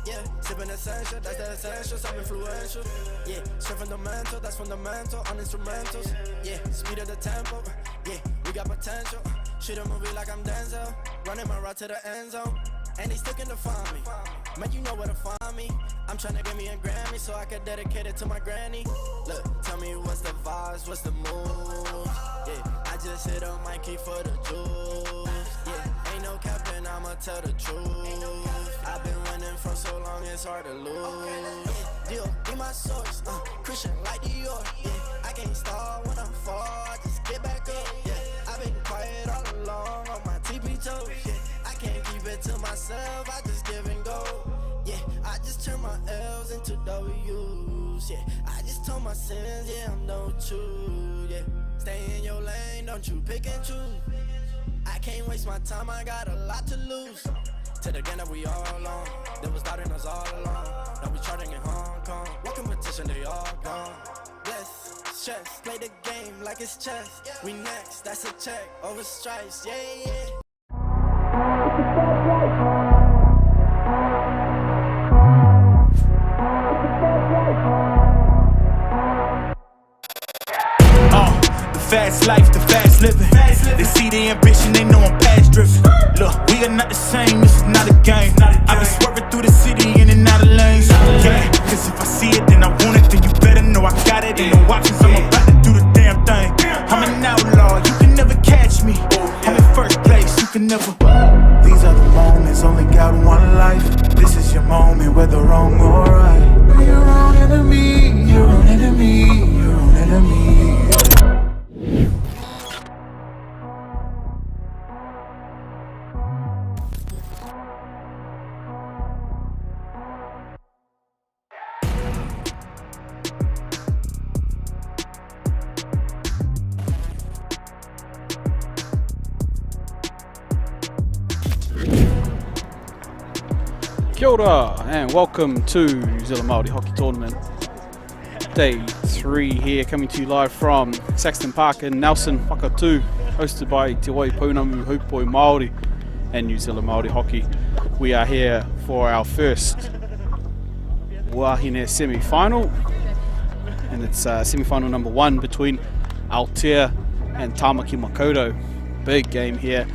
Yeah, sipping essential, that's the essentials, I'm influential. Yeah, straight fundamental, that's fundamental, on instrumentals. Yeah, speed of the tempo, yeah, we got potential. Shoot a movie like I'm Denzel, running my route to the end zone. And they sticking to find me, man, you know where to find me. I'm trying to get me a Grammy so I can dedicate it to my granny. Look, tell me what's the vibes, what's the move. Yeah, I just hit on Mikey for the juice. Yeah, ain't no capping, I'ma tell the truth. I've been winning for so long, it's hard to lose. Deal, be my source, Christian like Dior. Yeah, I can't start when I'm far, I just get back up. Yeah, I've been quiet all along on my TP toes. Yeah, I can't keep it to myself, I just give and go. Yeah, I just turn my L's into W's. Yeah, I just told my sins, yeah, I'm no true. Yeah, stay in your lane, don't you pick and choose. I can't waste my time, I got a lot to lose. To the game that we all on, they was doubting us all along. Now we charting in Hong Kong, what competition, they all gone. Yes, stress, play the game like it's chess. We next, that's a check, over stripes, yeah, yeah. Fast life, the fast living. They see the ambition, they know I'm past driven. Look, we are not the same, this is not a game. I've been swerving through the city in and out of lanes. Yeah, cause if I see it, then I want it, then you better know I got it. Ain't no options, I'm about to do the damn thing. I'm an outlaw, you can never catch me. I'm in first place, you can never. These are the moments, only got one life. This is your moment, whether wrong or right. You're your own enemy, your own enemy, your own enemy. Kia ora and welcome to New Zealand Māori Hockey Tournament. Day 3 here, coming to you live from Saxton Park in Nelson, Whakatū, hosted by Te Wai Pounamu Hupoi Māori and New Zealand Māori Hockey. We are here for our first Wahine semi-final, and it's semi-final number 1 between Aotea and Tāmaki Makaurau. Big game here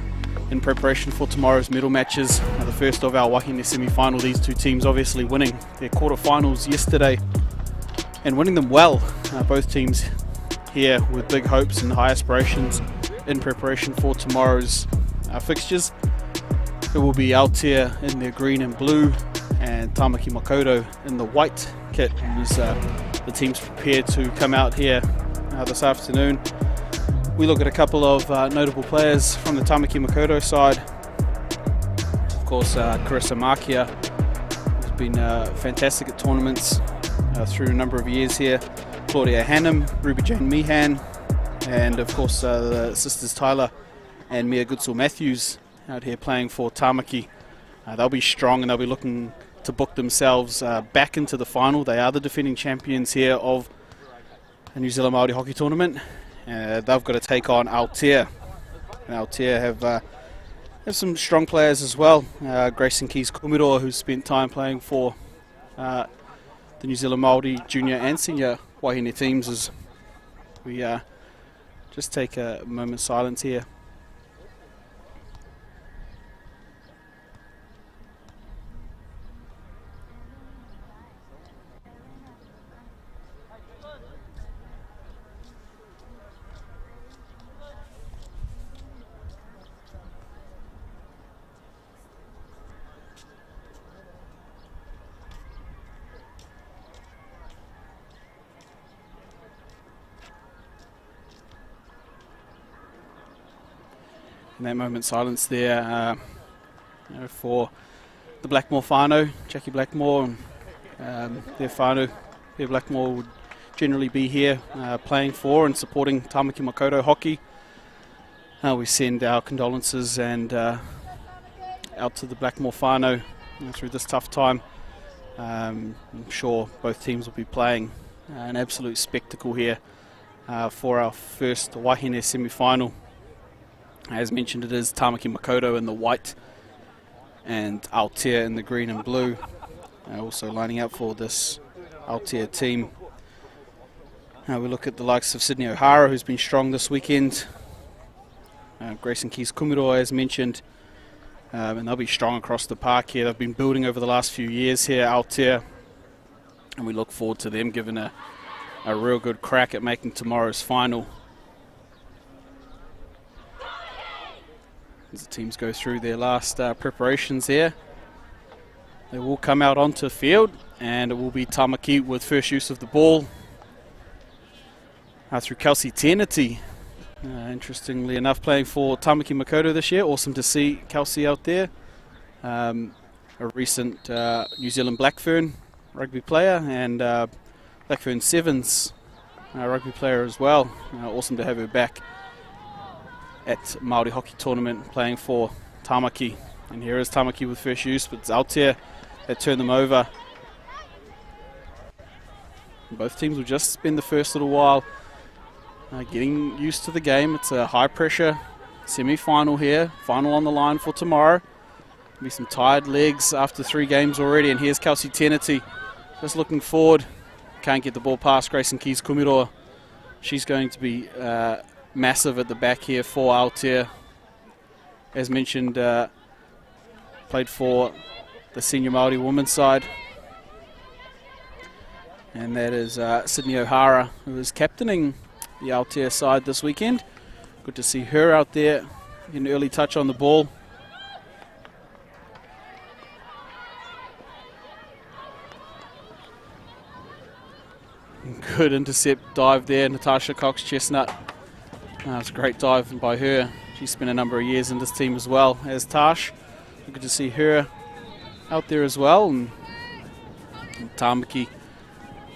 in preparation for tomorrow's medal matches. The first of our Wahine semi-final. These two teams obviously winning their quarterfinals yesterday and winning them well. Both teams here with big hopes and high aspirations in preparation for tomorrow's fixtures. It will be Aotea in their green and blue and Tāmaki Makaurau in the white kit, as the teams prepare to come out here this afternoon. We look at a couple of notable players from the Tāmaki Makaurau side. Of course, Carissa Makia has been fantastic at tournaments through a number of years here. Claudia Hannum, Ruby Jane Meehan, and of course the sisters Tyler and Mia Goodsall-Matthews out here playing for Tāmaki. They'll be strong and they'll be looking to book themselves back into the final. They are the defending champions here of the New Zealand Māori Hockey Tournament. They've got to take on Aotea. And Aotea have some strong players as well. Grayson Keys-Kumiroa, who's spent time playing for the New Zealand Māori junior and senior Wahine teams. As we just take a moment's silence here. In that moment's silence there for the Blackmore whānau, Jackie Blackmore and their whānau. Their Blackmore would generally be here playing for and supporting Tāmaki Makaurau hockey. We send our condolences and out to the Blackmore whānau through this tough time. I'm sure both teams will be playing an absolute spectacle here for our first Wahine semi-final. As mentioned, it is Tāmaki Makaurau in the white and Aotea in the green and blue. also lining up for this Aotea team. We look at the likes of Sydney O'Hara, who's been strong this weekend. Grayson Keys Kumiroa, as mentioned. And they'll be strong across the park here. They've been building over the last few years here, Aotea. And we look forward to them giving a real good crack at making tomorrow's final. As the teams go through their last preparations here, they will come out onto the field, and it will be Tamaki with first use of the ball through Kelsey Tenity. Interestingly enough, playing for Tamaki Makaurau this year. Awesome to see Kelsey out there. A recent New Zealand Blackfern rugby player, and Blackfern Sevens rugby player as well. Awesome to have her back at Māori hockey tournament playing for Tamaki. And here is Tamaki with first use, but it's Aotea that turned them over. Both teams will just spend the first little while getting used to the game. It's a high pressure semi-final here, final on the line for tomorrow. There'll be some tired legs after 3 games already, and here's Kelsey Tenity just looking forward. Can't get the ball past Grayson Keys Kumiroa. She's going to be massive at the back here for Aotea. As mentioned, played for the senior Māori women's side. And that is Sydney O'Hara, who is captaining the Aotea side this weekend. Good to see her out there, an early touch on the ball. Good intercept dive there, Natasha Cox-Chestnut. It's a great dive by her. She's spent a number of years in this team as well as Tash. Good to see her out there as well. And Tamaki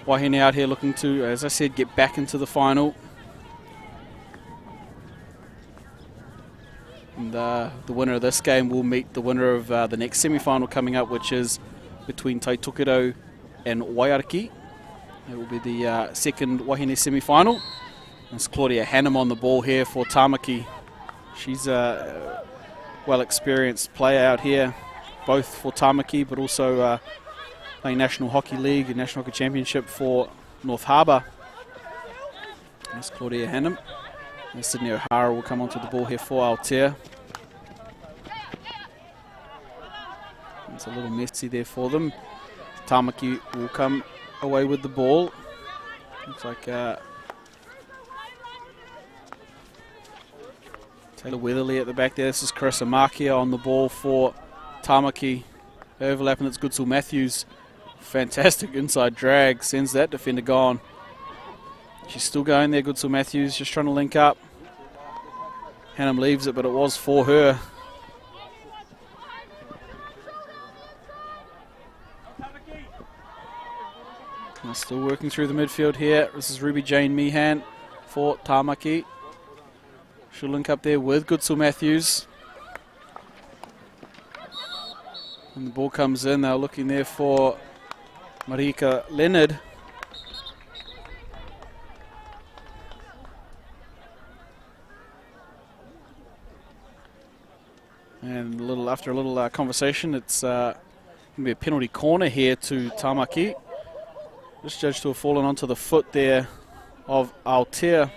Wahine out here looking to, as I said, get back into the final. And the winner of this game will meet the winner of the next semi-final coming up, which is between Taitokoro and Waiariki. It will be the second Wahine semi-final. It's Claudia Hannum on the ball here for Tamaki. She's a well-experienced player out here, both for Tamaki, but also playing National Hockey League and National Hockey Championship for North Harbour. That's Claudia Hannum. And Sydney O'Hara will come onto the ball here for Aotea. It's a little messy there for them. Tamaki will come away with the ball. Looks like Taylor Weatherly at the back there. This is Carissa Makia on the ball for Tamaki. Overlapping, it's Goodsall Matthews. Fantastic inside drag, sends that defender gone. She's still going there, Goodsall Matthews, just trying to link up. Hannum leaves it, but it was for her. And still working through the midfield here. This is Ruby Jane Meehan for Tamaki. She'll link up there with Goodsall Matthews. And the ball comes in. They're looking there for Marika Leonard. And after a little conversation, it's going to be a penalty corner here to Tamaki. Just judged to have fallen onto the foot there of Aotea.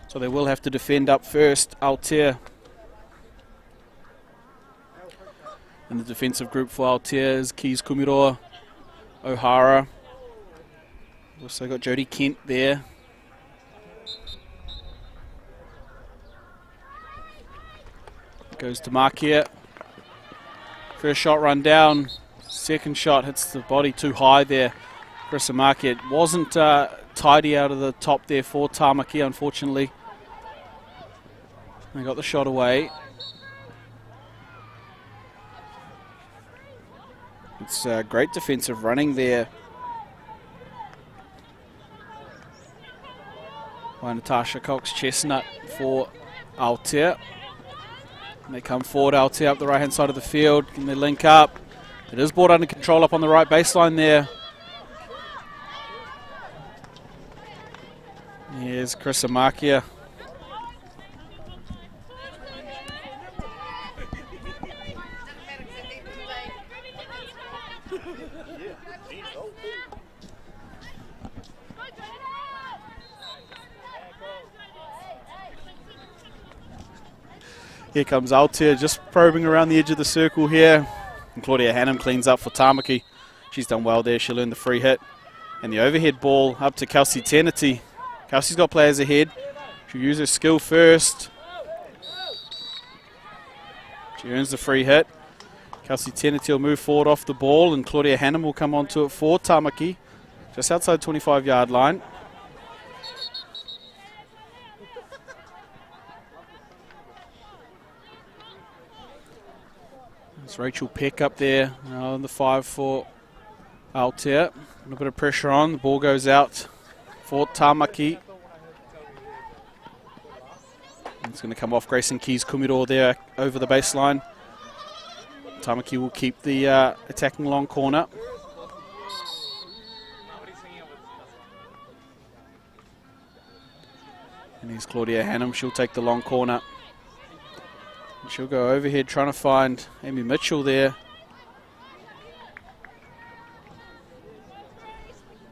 So they will have to defend up first, Aotea. In the defensive group for Aotea is Keys Kumiroa, O'Hara. Also got Jodie Kent there. Goes to Makia. First shot run down. Second shot hits the body too high there. Carissa Makia. It wasn't tidy out of the top there for Tamaki, unfortunately. They got the shot away. It's great defensive running there by Natasha Cox-Chestnut for Aotea. And they come forward, Aotea up the right hand side of the field. Can they link up? It is brought under control up on the right baseline there. Here's Carissa Makia. Here comes Altair, just probing around the edge of the circle here. And Claudia Hannum cleans up for Tamaki. She's done well there. She'll earn the free hit. And the overhead ball up to Kelsey Tenety. Kelsey's got players ahead. She'll use her skill first. She earns the free hit. Kelsey Tenety will move forward off the ball, and Claudia Hannum will come onto it for Tamaki, just outside 25-yard line. There's Rachel Peck up there on the 5 for Altair. A little bit of pressure on. The ball goes out for Tamaki. It's going to come off Grayson Keys Kumiro there over the baseline. Tamaki will keep the attacking long corner. And here's Claudia Hannum. She'll take the long corner. She'll go overhead trying to find Amy Mitchell there.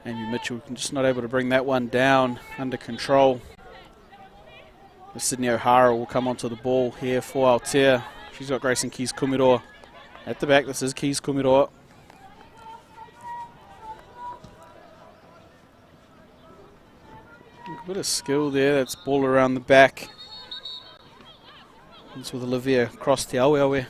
Amy Mitchell just not able to bring that one down under control. Sydney O'Hara will come onto the ball here for Altair. She's got Grayson Keys Kumiro at the back. This is Keys Kumiro. A bit of skill there. That's ball around the back. It's with Olivia across the Aweawe.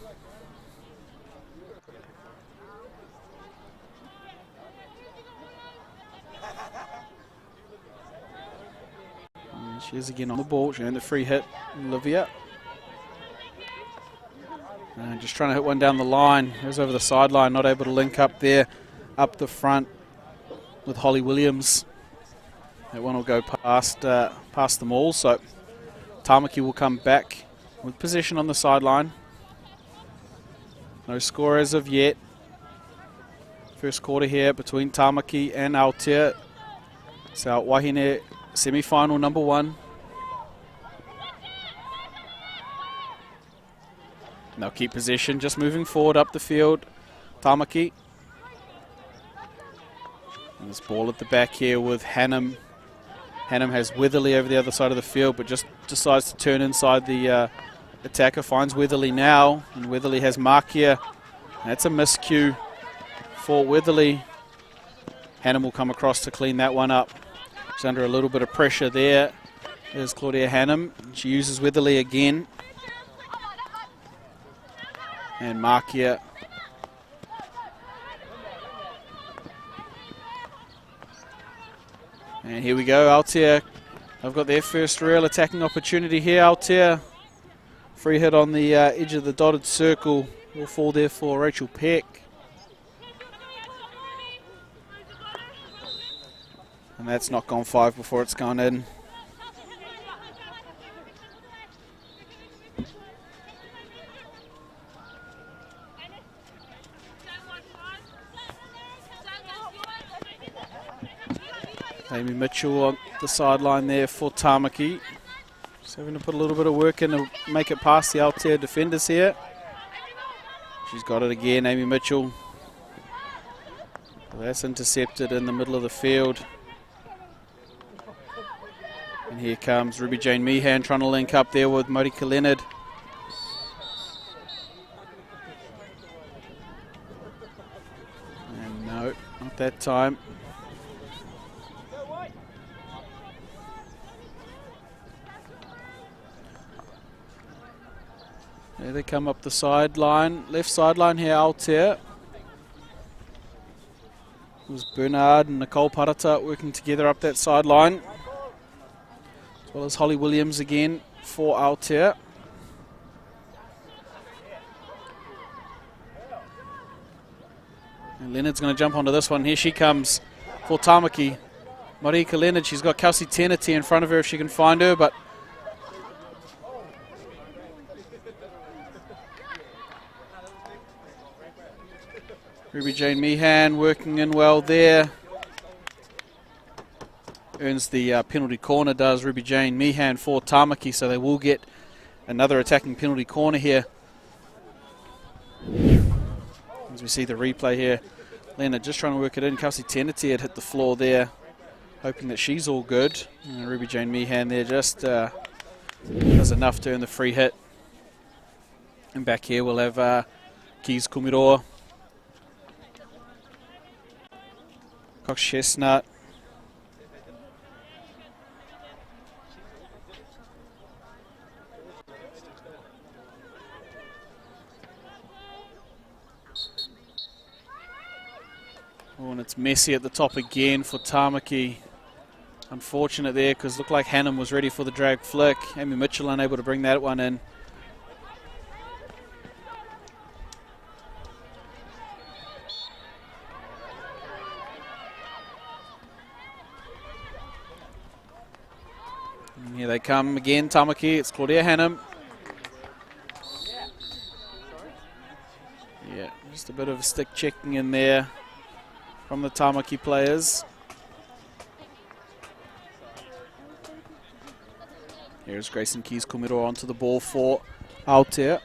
She is again on the ball. She earned the free hit, Olivia. And just trying to hit one down the line. Goes over the sideline, not able to link up there, up the front with Holly Williams. That one will go past them all. So Tamaki will come back with possession on the sideline. No score as of yet. First quarter here between Tamaki and Altair. So Wahine semi-final number 1. And they'll keep possession, just moving forward up the field. Tamaki. And this ball at the back here with Hannum. Hannum has Weatherly over the other side of the field, but just decides to turn inside the attacker. Finds Weatherly now, and Weatherly has Markia. That's a miscue for Weatherly. Hannum will come across to clean that one up. She's under a little bit of pressure there. There's Claudia Hannum. She uses Weatherly again. And Markia. And here we go, Altair. They've got their first real attacking opportunity here, Altair. Free hit on the edge of the dotted circle. Will fall there for Rachel Peck. And that's not gone 5 before it's gone in. Amy Mitchell on the sideline there for Tamaki. Just having to put a little bit of work in to make it past the Altair defenders here. She's got it again, Amy Mitchell. That's intercepted in the middle of the field. And here comes Ruby Jane Meehan trying to link up there with Marika Leonard. And no, not that time. There they come up the sideline, left sideline here, Altair. It was Bernard and Nicole Parata working together up that sideline. As well as Holly Williams again for Altair. And Leonard's going to jump onto this one. Here she comes for Tamaki. Marika Leonard, she's got Kelsey Tenety in front of her if she can find her, but Ruby Jane Meehan working in well there. Earns the penalty corner, does Ruby Jane Meehan for Tamaki, so they will get another attacking penalty corner here. As we see the replay here, Leonard just trying to work it in. Kelsey Teneti had hit the floor there, hoping that she's all good. And Ruby Jane Meehan there just does enough to earn the free hit. And back here we'll have Keys Kumiroa, Cox Chestnut, oh, and it's messy at the top again for Tamaki. Unfortunate there, because looked like Hannum was ready for the drag flick. Amy Mitchell unable to bring that one in. And here they come again, Tamaki. It's Claudia Hannum. Yeah, just a bit of a stick checking in there from the Tamaki players. Here's Grayson Keys Kumiro onto the ball for Aotea.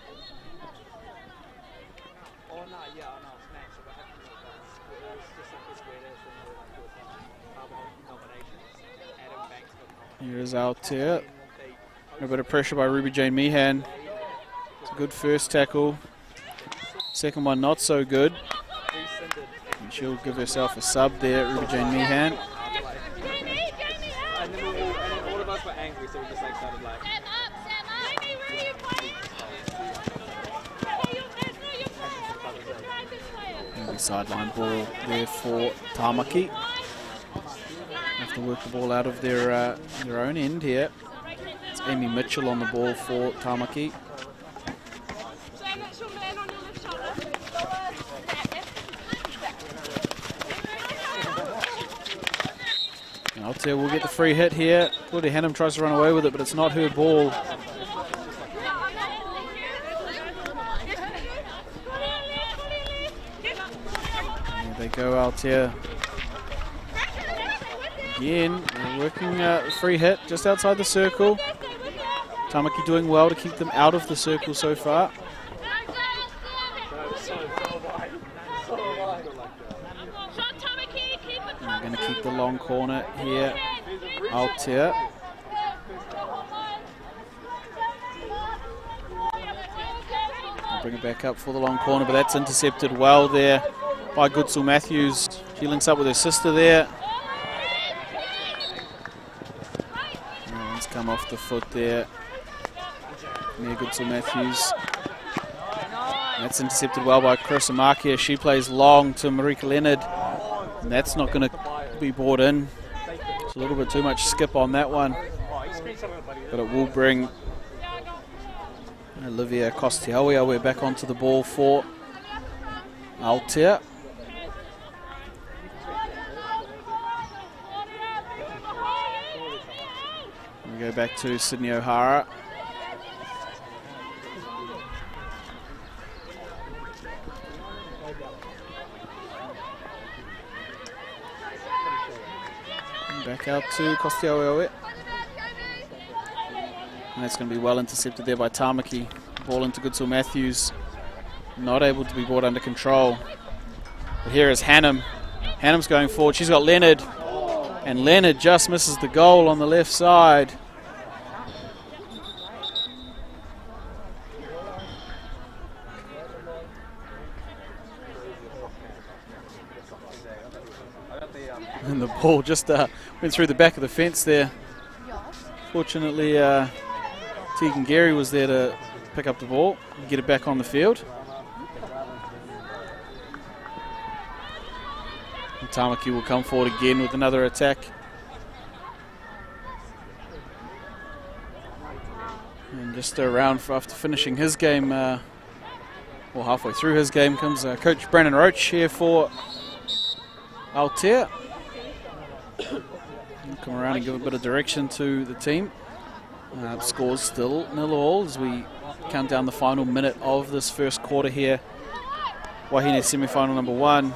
Here's Aotea. A bit of pressure by Ruby Jane Meehan. It's a good first tackle. Second one not so good. And she'll give herself a sub there, Ruby Jane Meehan. Sideline ball there for Tamaki. Have to work the ball out of their own end here. It's Amy Mitchell on the ball for Tamaki. And Aotea will get the free hit here. Claudia Hannum tries to run away with it, but it's not her ball. They go out here again. They're working the free hit just outside the circle. Tamaki doing well to keep them out of the circle so far. They're going to keep the long corner here. Out here. Bring it back up for the long corner, but that's intercepted well there by Goodsill Matthews. She links up with her sister there. That one's come off the foot there. Near Goodsill Matthews. That's intercepted well by Chris Amakia. She plays long to Marika Leonard. And that's not going to be brought in. It's a little bit too much skip on that one. But it will bring Olivia Kostiawe. We're back onto the ball for Aotea. We go back to Sydney O'Hara. And back out to Kostiawe. And that's going to be well intercepted there by Tamaki. Ball into Goodsill Matthews. Not able to be brought under control. But here is Hannum. Hannum's going forward. She's got Leonard. And Leonard just misses the goal on the left side. And the ball just went through the back of the fence there. Fortunately, Tegan Gary was there to pick up the ball and get it back on the field. And Tamaki will come forward again with another attack. And just around for after finishing his game, well, halfway through his game, comes Coach Brandon Roach here for Aotea. Come around and give a bit of direction to the team. Scores still 0-0 as we count down the final minute of this first quarter here. Wahine semi-final number 1.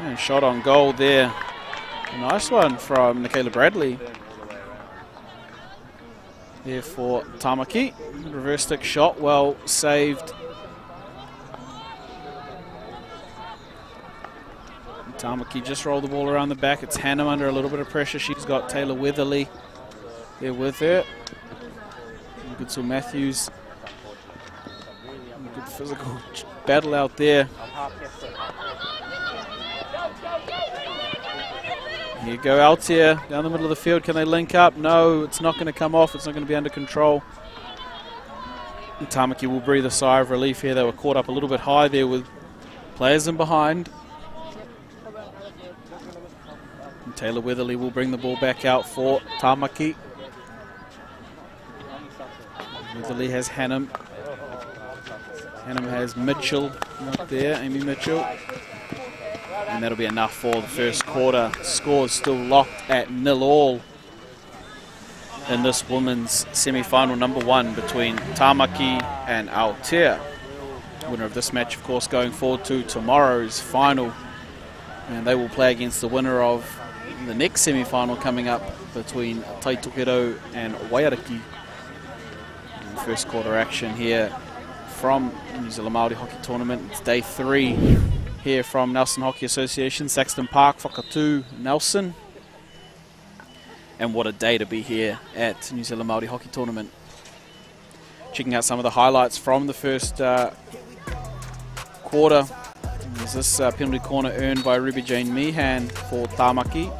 And shot on goal there. A nice one from Nicola Bradley. There for Tamaki. Reverse stick shot, well saved Tamaki just rolled the ball around the back. It's Hannum under a little bit of pressure. She's got Taylor Weatherly there with her. Good Sue Matthews. Good physical battle out there. Here you go, Altair down the middle of the field. Can they link up? No, it's not going to come off. It's not going to be under control. And Tamaki will breathe a sigh of relief here. They were caught up a little bit high there with players in behind. And Taylor Weatherly will bring the ball back out for Tamaki. Weatherly has Hannum. Hannum has Mitchell right there, Amy Mitchell. And that'll be enough for the first quarter. Score's still locked at 0-0 in this women's semi-final number 1 between Tamaki and Aotea. Winner of this match, of course, going forward to tomorrow's final. And they will play against the winner of the next semi-final coming up between Taitokerau and Waiariki. And first quarter action here from New Zealand Māori Hockey Tournament. It's day 3 here from Nelson Hockey Association, Saxton Park, Whakatū, Nelson. And what a day to be here at New Zealand Māori Hockey Tournament. Checking out some of the highlights from the first quarter. There's this penalty corner earned by Ruby Jane Meehan for Tamaki.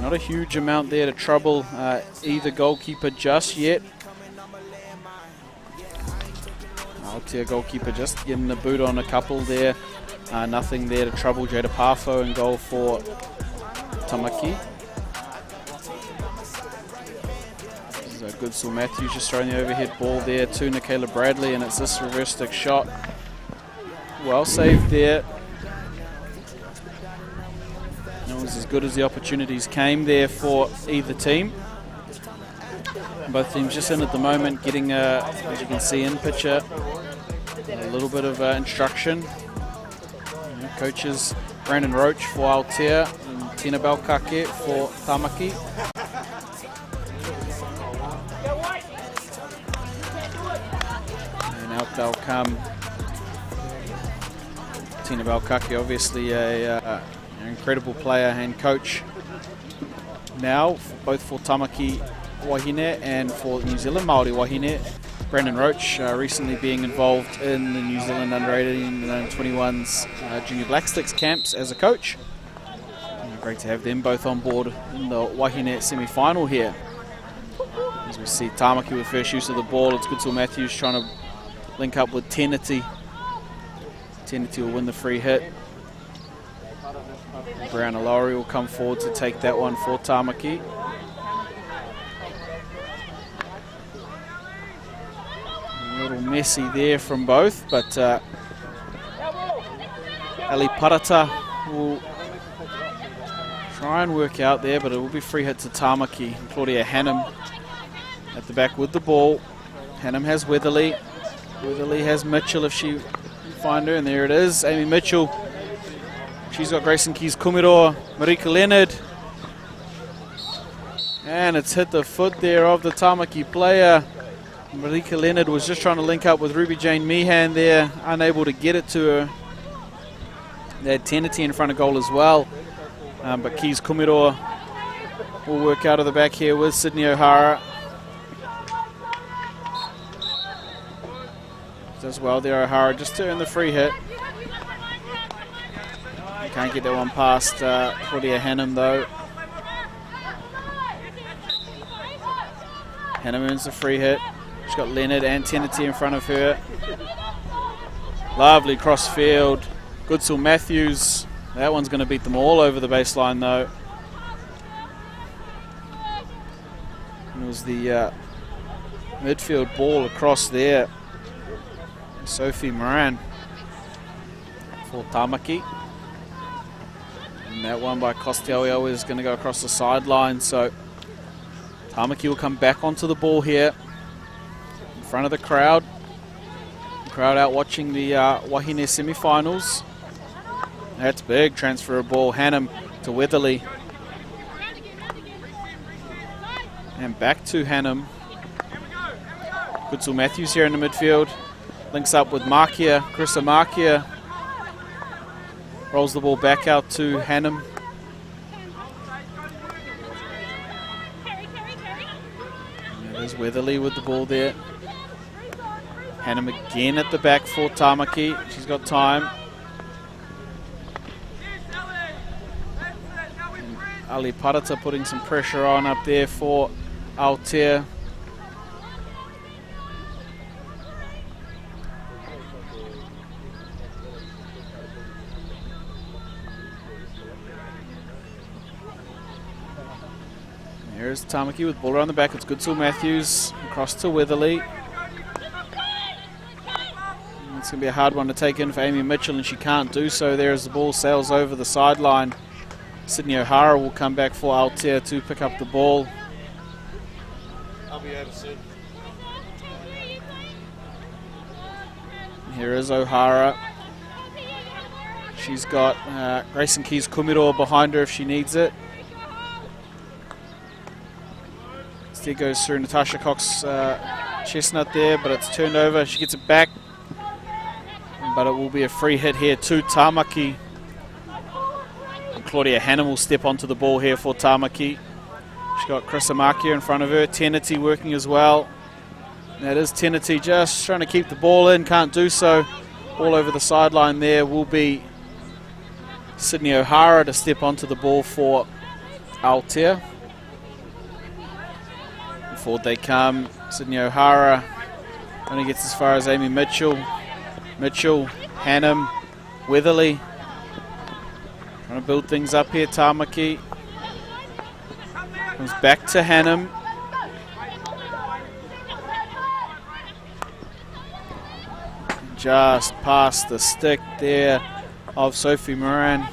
Not a huge amount there to trouble either goalkeeper just yet. Aotea goalkeeper just getting the boot on a couple there. Nothing there to trouble Jada Parfo in goal for Tamaki. This is a good Sue Matthews just throwing the overhead ball there to Nicola Bradley, and it's this reverse stick shot. Well saved there. It was as good as the opportunities came there for either team. Both teams just in at the moment, getting, as you can see in picture, a little bit of instruction. Coaches Brandon Roach for Aotea and Tina Belkake for Tamaki. And out they'll come Tina Belkake, obviously an incredible player and coach now, both for Tamaki Wahine and for New Zealand Māori Wahine. Brandon Roach recently being involved in the New Zealand Under-18 and Under-21's Junior Black Sticks camps as a coach. Great to have them both on board in the Wahine semi-final here. As we see Tamaki with first use of the ball, it's Goodsall Matthews trying to link up with Tenity. Tenity will win the free hit. Brown Lowry will come forward to take that one for Tamaki. A little messy there from both, but Ali Parata will try and work out there, but it will be free hit to Tamaki. Claudia Hannum at the back with the ball. Hannum has Weatherly. Weatherly has Mitchell if she can find her, and there it is. Amy Mitchell. She's got Grayson Keys Kumiro, Marika Leonard. And it's hit the foot there of the Tamaki player. Marika Leonard was just trying to link up with Ruby Jane Meehan there, unable to get it to her. They had Tenity in front of goal as well. But Keys Kumiro will work out of the back here with Sydney O'Hara. Does well there, O'Hara, just to earn the free hit. Can't get that one past Claudia Hannum though. Hannum earns the free hit. She's got Leonard and Tenity in front of her. Lovely cross field. Goodsall Matthews. That one's going to beat them all over the baseline though. And it was the midfield ball across there. Sophie Moran for Tamaki. And that one by Costello is going to go across the sideline. So Tamaki will come back onto the ball here in front of the crowd. The crowd out watching the Wahine semi-finals. That's big transfer of ball. Hannum to Weatherly. And back to Hannum. Goodsall Matthews here in the midfield. Links up with Markia, Krista Markia. Rolls the ball back out to Hannum. There's Weatherly with the ball there. Hannum again at the back for Tamaki. She's got time. And Ali Parata putting some pressure on up there for Aotea. Here's Tamaki with ball around the back. It's Goodsill Matthews across to Weatherly. It's going to be a hard one to take in for Amy Mitchell, and she can't do so there as the ball sails over the sideline. Sydney O'Hara will come back for Aotea to pick up the ball. I'll be over soon. Here is O'Hara. She's got Grayson Keys Kumiro behind her if she needs it. Instead goes through Natasha Cox Chestnut there, but it's turned over. She gets it back, but it will be a free hit here to Tamaki. And Claudia Hannum will step onto the ball here for Tamaki. She's got Chris Amakia in front of her. Tenity working as well. That is Tenity just trying to keep the ball in, can't do so. All over the sideline there will be Sydney O'Hara to step onto the ball for Aotea. Forward they come. Sydney O'Hara only gets as far as Amy Mitchell. Mitchell, Hannum, Weatherly. Trying to build things up here. Tamaki comes back to Hannum. Just past the stick there of Sophie Moran.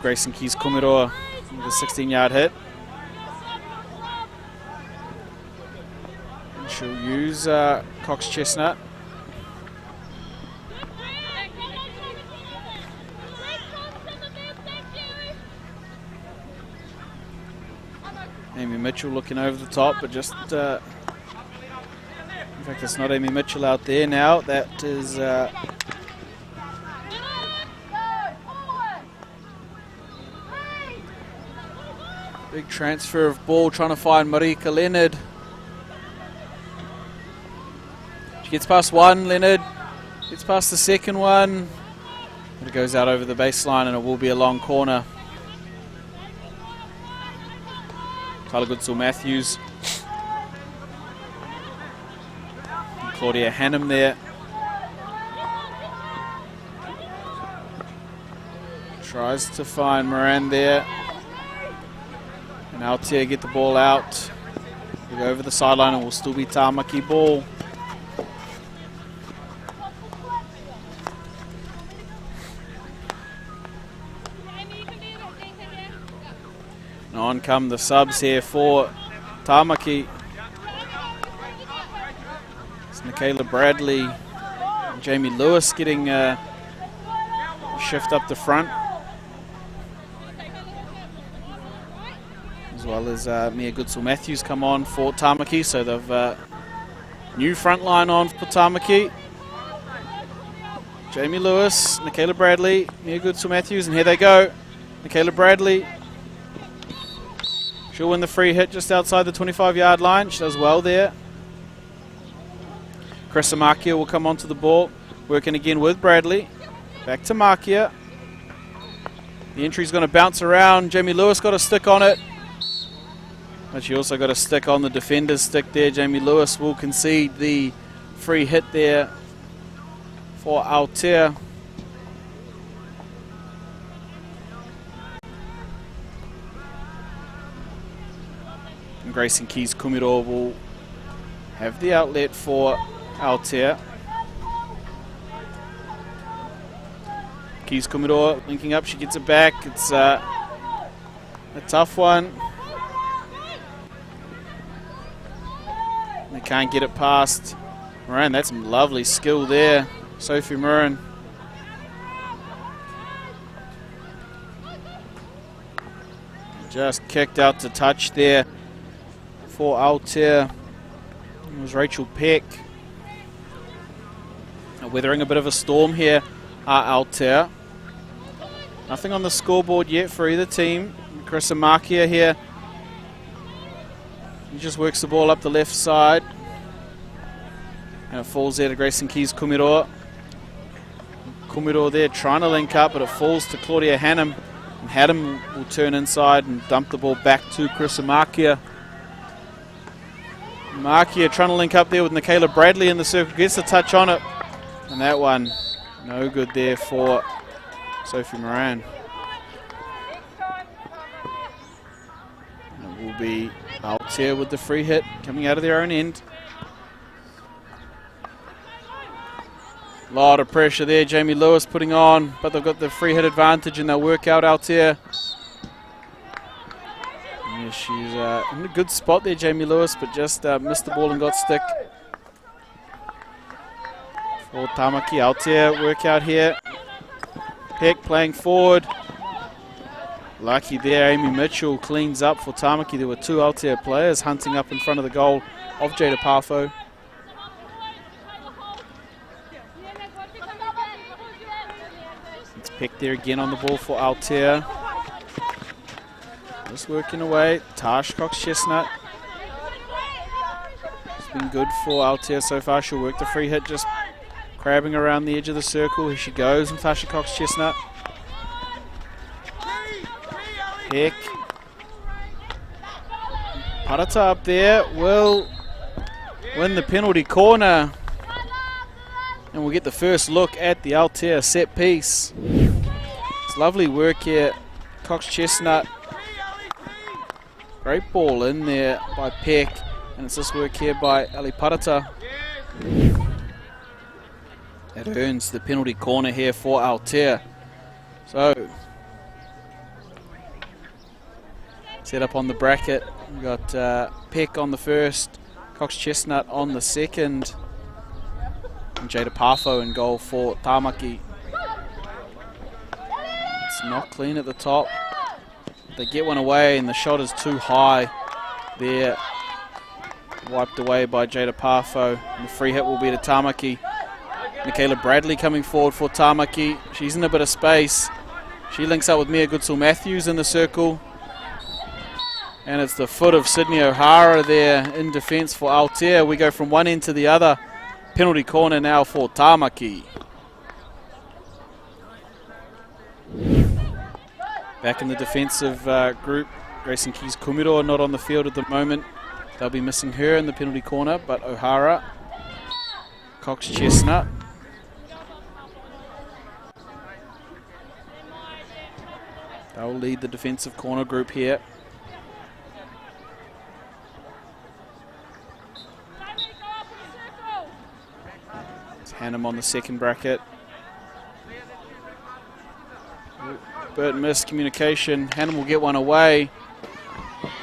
Grayson Keys Kumiro with a 16-yard hit. And she'll use Cox Chestnut. Amy Mitchell looking over the top, but just in fact, it's not Amy Mitchell out there now. That is big transfer of ball, trying to find Marika Leonard. She gets past one, Leonard gets past the second one. It goes out over the baseline and it will be a long corner. Tyler Goodsill Matthews. And Claudia Hannum there. Tries to find Moran there. And Aotea get the ball out. We go over the sideline and will still be Tamaki ball. And on come the subs here for Tamaki. It's Michaela Bradley and Jamie Lewis getting a shift up the front. As well as Mia Goodsill Matthews come on for Tamaki, so they've new front line on for Tamaki. Jamie Lewis, Michaela Bradley, Mia Goodsill Matthews, and here they go. Michaela Bradley. She'll win the free hit just outside the 25-yard line. She does well there. Chris Amakia will come onto the ball, working again with Bradley. Back to Makia. The entry's going to bounce around. Jamie Lewis got a stick on it. But she also got a stick on the defender's stick there. Jamie Lewis will concede the free hit there for Aotea. And Grayson Keys Kumiro will have the outlet for Aotea. Keys Kumiro linking up, she gets it back. It's a tough one. They can't get it past Moran. That's some lovely skill there, Sophie Moran. Just kicked out to touch there for Aotea. It was Rachel Peck. Weathering a bit of a storm here are Aotea. Nothing on the scoreboard yet for either team. Krisamakia here. He just works the ball up the left side. And it falls there to Grayson Keys Kumiro. Kumiro there trying to link up, but it falls to Claudia Hannum. And Hannum will turn inside and dump the ball back to Krisamakia. Makia trying to link up there with Nicola Bradley in the circle. Gets a touch on it. And that one, no good there for Sophie Moran. And it will be Aotea with the free hit coming out of their own end. A lot of pressure there, Jamie Lewis putting on, but they've got the free hit advantage and they'll work out Aotea. Yeah, she's in a good spot there, Jamie Lewis, but just missed the ball and got stick. For Tamaki, Aotea work out here. Peck playing forward. Lucky there, Amy Mitchell cleans up for Tamaki. There were two Aotea players hunting up in front of the goal of Jada Parfo. It's Peck there again on the ball for Aotea. Just working away. Tash Cox-Chestnut. It's been good for Aotea so far. She'll work the free hit, just crabbing around the edge of the circle. Here she goes, Natasha Cox-Chestnut. Peck. Parata up there will win the penalty corner. And we'll get the first look at the Aotea set piece. It's lovely work here. Cox-Chestnut. Great ball in there by Peck. And it's this work here by Ali Parata. It earns the penalty corner here for Aotea. So, set up on the bracket. We've got Peck on the first, Cox-Chestnut on the second, and Jada Parfo in goal for Tamaki. It's not clean at the top. They get one away and the shot is too high there. Wiped away by Jada Parfo. And the free hit will be to Tamaki. Michaela Bradley coming forward for Tamaki. She's in a bit of space. She links up with Mia Goodsall-Matthews in the circle. And it's the foot of Sydney O'Hara there in defence for Aotea. We go from one end to the other. Penalty corner now for Tamaki. Back in the defensive group, Grayson Keys Kumiro not on the field at the moment. They'll be missing her in the penalty corner, but O'Hara, Cox-Chestnut. They'll lead the defensive corner group here. It's Hannum on the second bracket. Burt missed communication. Hannum will get one away.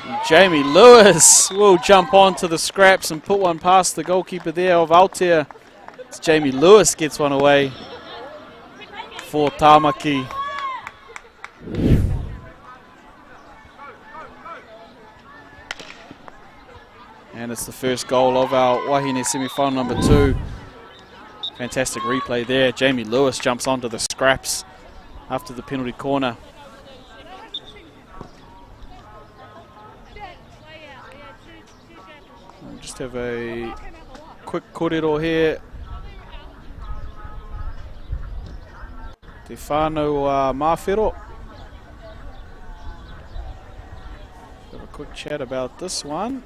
And Jamie Lewis will jump onto the scraps and put one past the goalkeeper there of Aotea. It's Jamie Lewis gets one away for Tamaki. And it's the first goal of our Wahine semi-final number 2. Fantastic replay there. Jamie Lewis jumps onto the scraps after the penalty corner. We'll just have a quick korero here. Te whānau Mawhero. Have a quick chat about this one.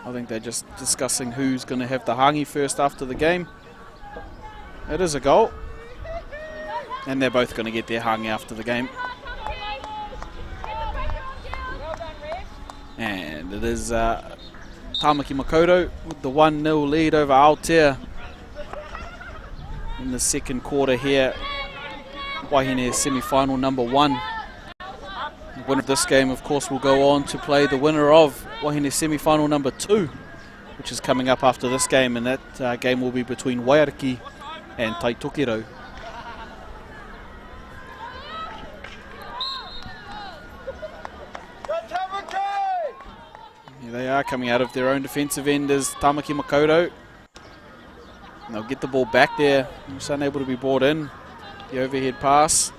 I think they're just discussing who's going to have the hangi first after the game. It is a goal. And they're both going to get their hangi after the game. And it is Tamaki Makoto with the 1-0 lead over Aotea in the second quarter here. Wahine semi-final number 1. The winner of this game, of course, will go on to play the winner of Wahine semi-final number 2, which is coming up after this game, and that game will be between Waiariki and Taitokero. Here they are coming out of their own defensive end is Tamaki Makoto. And they'll get the ball back there. Just unable to be brought in. The overhead pass.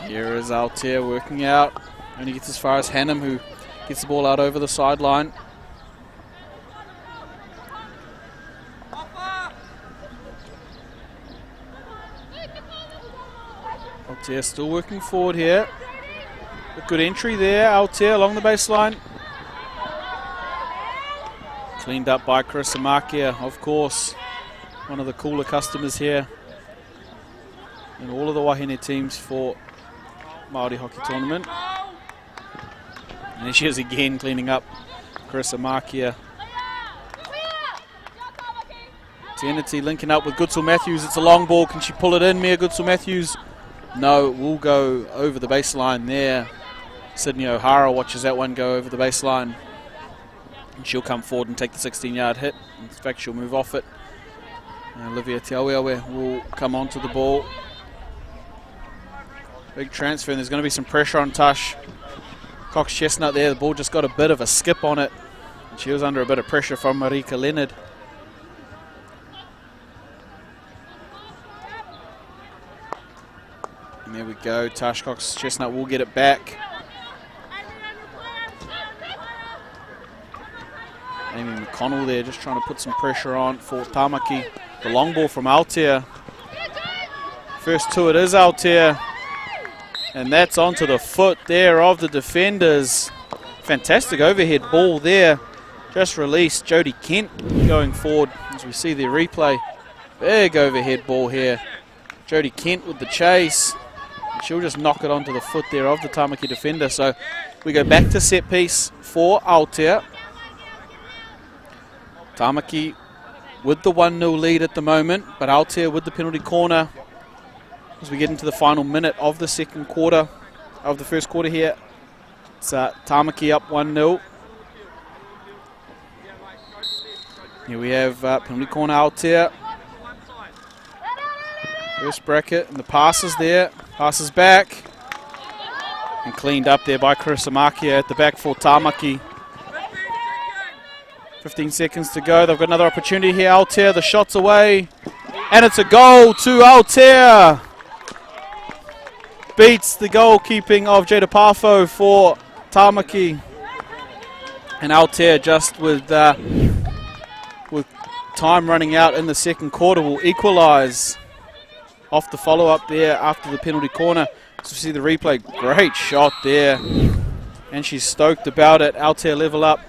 Here is Altair working out. Only gets as far as Hannum, who gets the ball out over the sideline. Altair still working forward here. A good entry there, Altair along the baseline. Cleaned up by Chris Amakia, of course. One of the cooler customers here in all of the Wahine teams for Māori Hockey Tournament. And there she is again, cleaning up Chris Amakia. Tenity linking up with Goodsell Matthews. It's a long ball. Can she pull it in, Mia Goodsell Matthews? No, it will go over the baseline there. Sydney O'Hara watches that one go over the baseline. And she'll come forward and take the 16-yard hit. In fact, she'll move off it. Olivia Tiaweawe will come onto the ball. Big transfer, and there's going to be some pressure on Tash Cox Chestnut there. The ball just got a bit of a skip on it. And she was under a bit of pressure from Marika Leonard. And there we go. Tash Cox Chestnut will get it back. Amy McConnell there just trying to put some pressure on for Tamaki. The long ball from Altair. First to it is Altair. And that's onto the foot there of the defenders. Fantastic overhead ball there. Just released. Jodie Kent going forward as we see the replay. Big overhead ball here. Jodie Kent with the chase. She'll just knock it onto the foot there of the Tamaki defender. So we go back to set piece for Altair. Tamaki with the 1-0 lead at the moment, but Altair with the penalty corner as we get into the final minute of the second quarter, of the first quarter here. It's Tamaki up 1-0. Here we have penalty corner Altair. First bracket, and the passes there. Passes back. And cleaned up there by Chris Amakia at the back for Tamaki. 15 seconds to go. They've got another opportunity here. Altair, the shot's away. And it's a goal to Altair. Beats the goalkeeping of Jada Parfo for Tamaki. And Altair, just with time running out in the second quarter, will equalise off the follow-up there after the penalty corner. So see the replay. Great shot there. And she's stoked about it. Altair level up.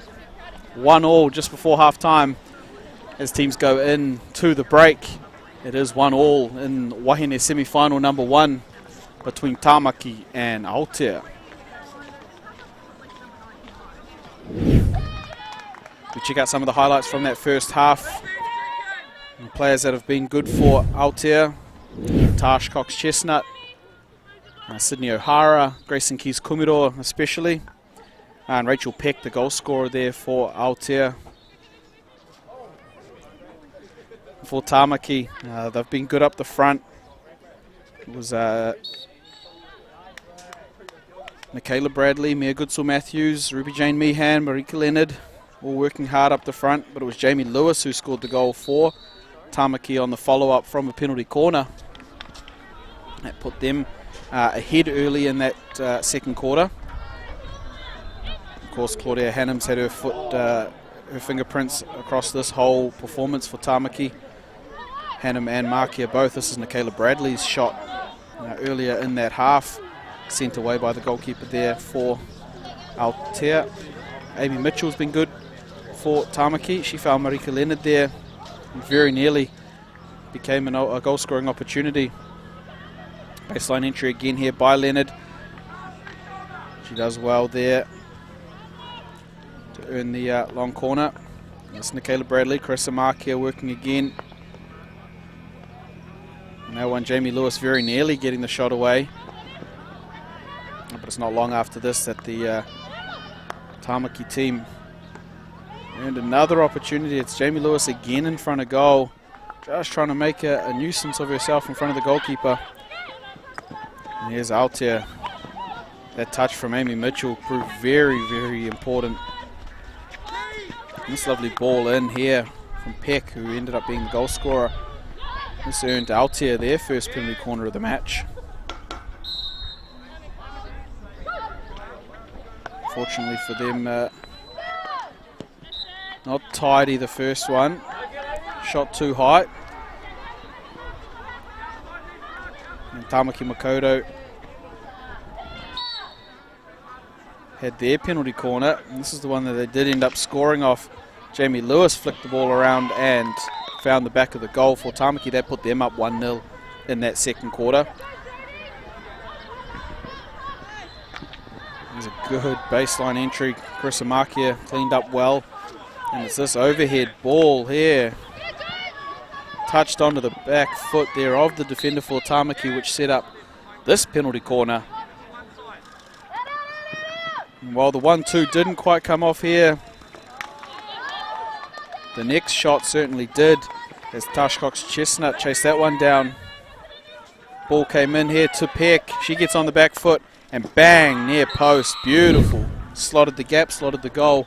1-1 just before half-time as teams go in to the break. It is 1-1 in Wahine semi-final number 1 between Tamaki and Altair. We check out some of the highlights from that first half. The players that have been good for Altair. Tash Cox Chestnut, Sydney O'Hara, Grayson Keys Kumiro especially. And Rachel Peck, the goal scorer there for Altair. For Tamaki, they've been good up the front. It was Michaela Bradley, Mia Goodsell Matthews, Ruby Jane Meehan, Marika Leonard, all working hard up the front. But it was Jamie Lewis who scored the goal for Tamaki on the follow-up from a penalty corner. That put them ahead early in that second quarter. Of course, Claudia Hannum's had her fingerprints across this whole performance for Tamaki. Hannum and Markia both. This is Michaela Bradley's shot earlier in that half, sent away by the goalkeeper there for Altair. Amy Mitchell's been good for Tamaki. She found Marika Leonard there and very nearly became a goal-scoring opportunity. Baseline entry again here by Leonard. She does well there to earn the long corner. That's Michaela Bradley. Carissa Markia working again. And that one, Jamie Lewis very nearly getting the shot away. But it's not long after this that the Tamaki team earned another opportunity. It's Jamie Lewis again in front of goal. Just trying to make a nuisance of herself in front of the goalkeeper. And here's Aotea. That touch from Amy Mitchell proved very, very important. This lovely ball in here from Peck, who ended up being the goal scorer. This earned Aotea their first penalty corner of the match. Fortunately for them, not tidy the first one. Shot too high. And Tamaki Makaurau had their penalty corner. And this is the one that they did end up scoring off. Jamie Lewis flicked the ball around and found the back of the goal for Tamaki. That put them up 1-0 in that second quarter. There's a good baseline entry. Chris Amakia cleaned up well. And it's this overhead ball here. Touched onto the back foot there of the defender for Tamaki, which set up this penalty corner. And while the 1-2 didn't quite come off here, the next shot certainly did, as Tash Cox-Chestnut chased that one down. Ball came in here to Peck. She gets on the back foot and bang, near post. Beautiful. Slotted the gap, slotted the goal,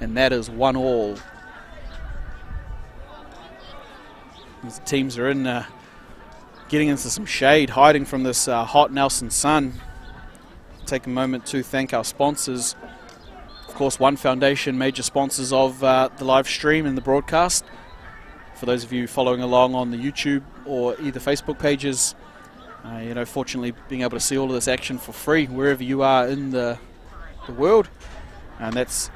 and that is 1-1. As the teams are in, getting into some shade, hiding from this hot Nelson sun. Take a moment to thank our sponsors. Of course, One Foundation, major sponsors of the live stream and the broadcast. For those of you following along on the YouTube or either Facebook pages, fortunately being able to see all of this action for free wherever you are in the world. And that's,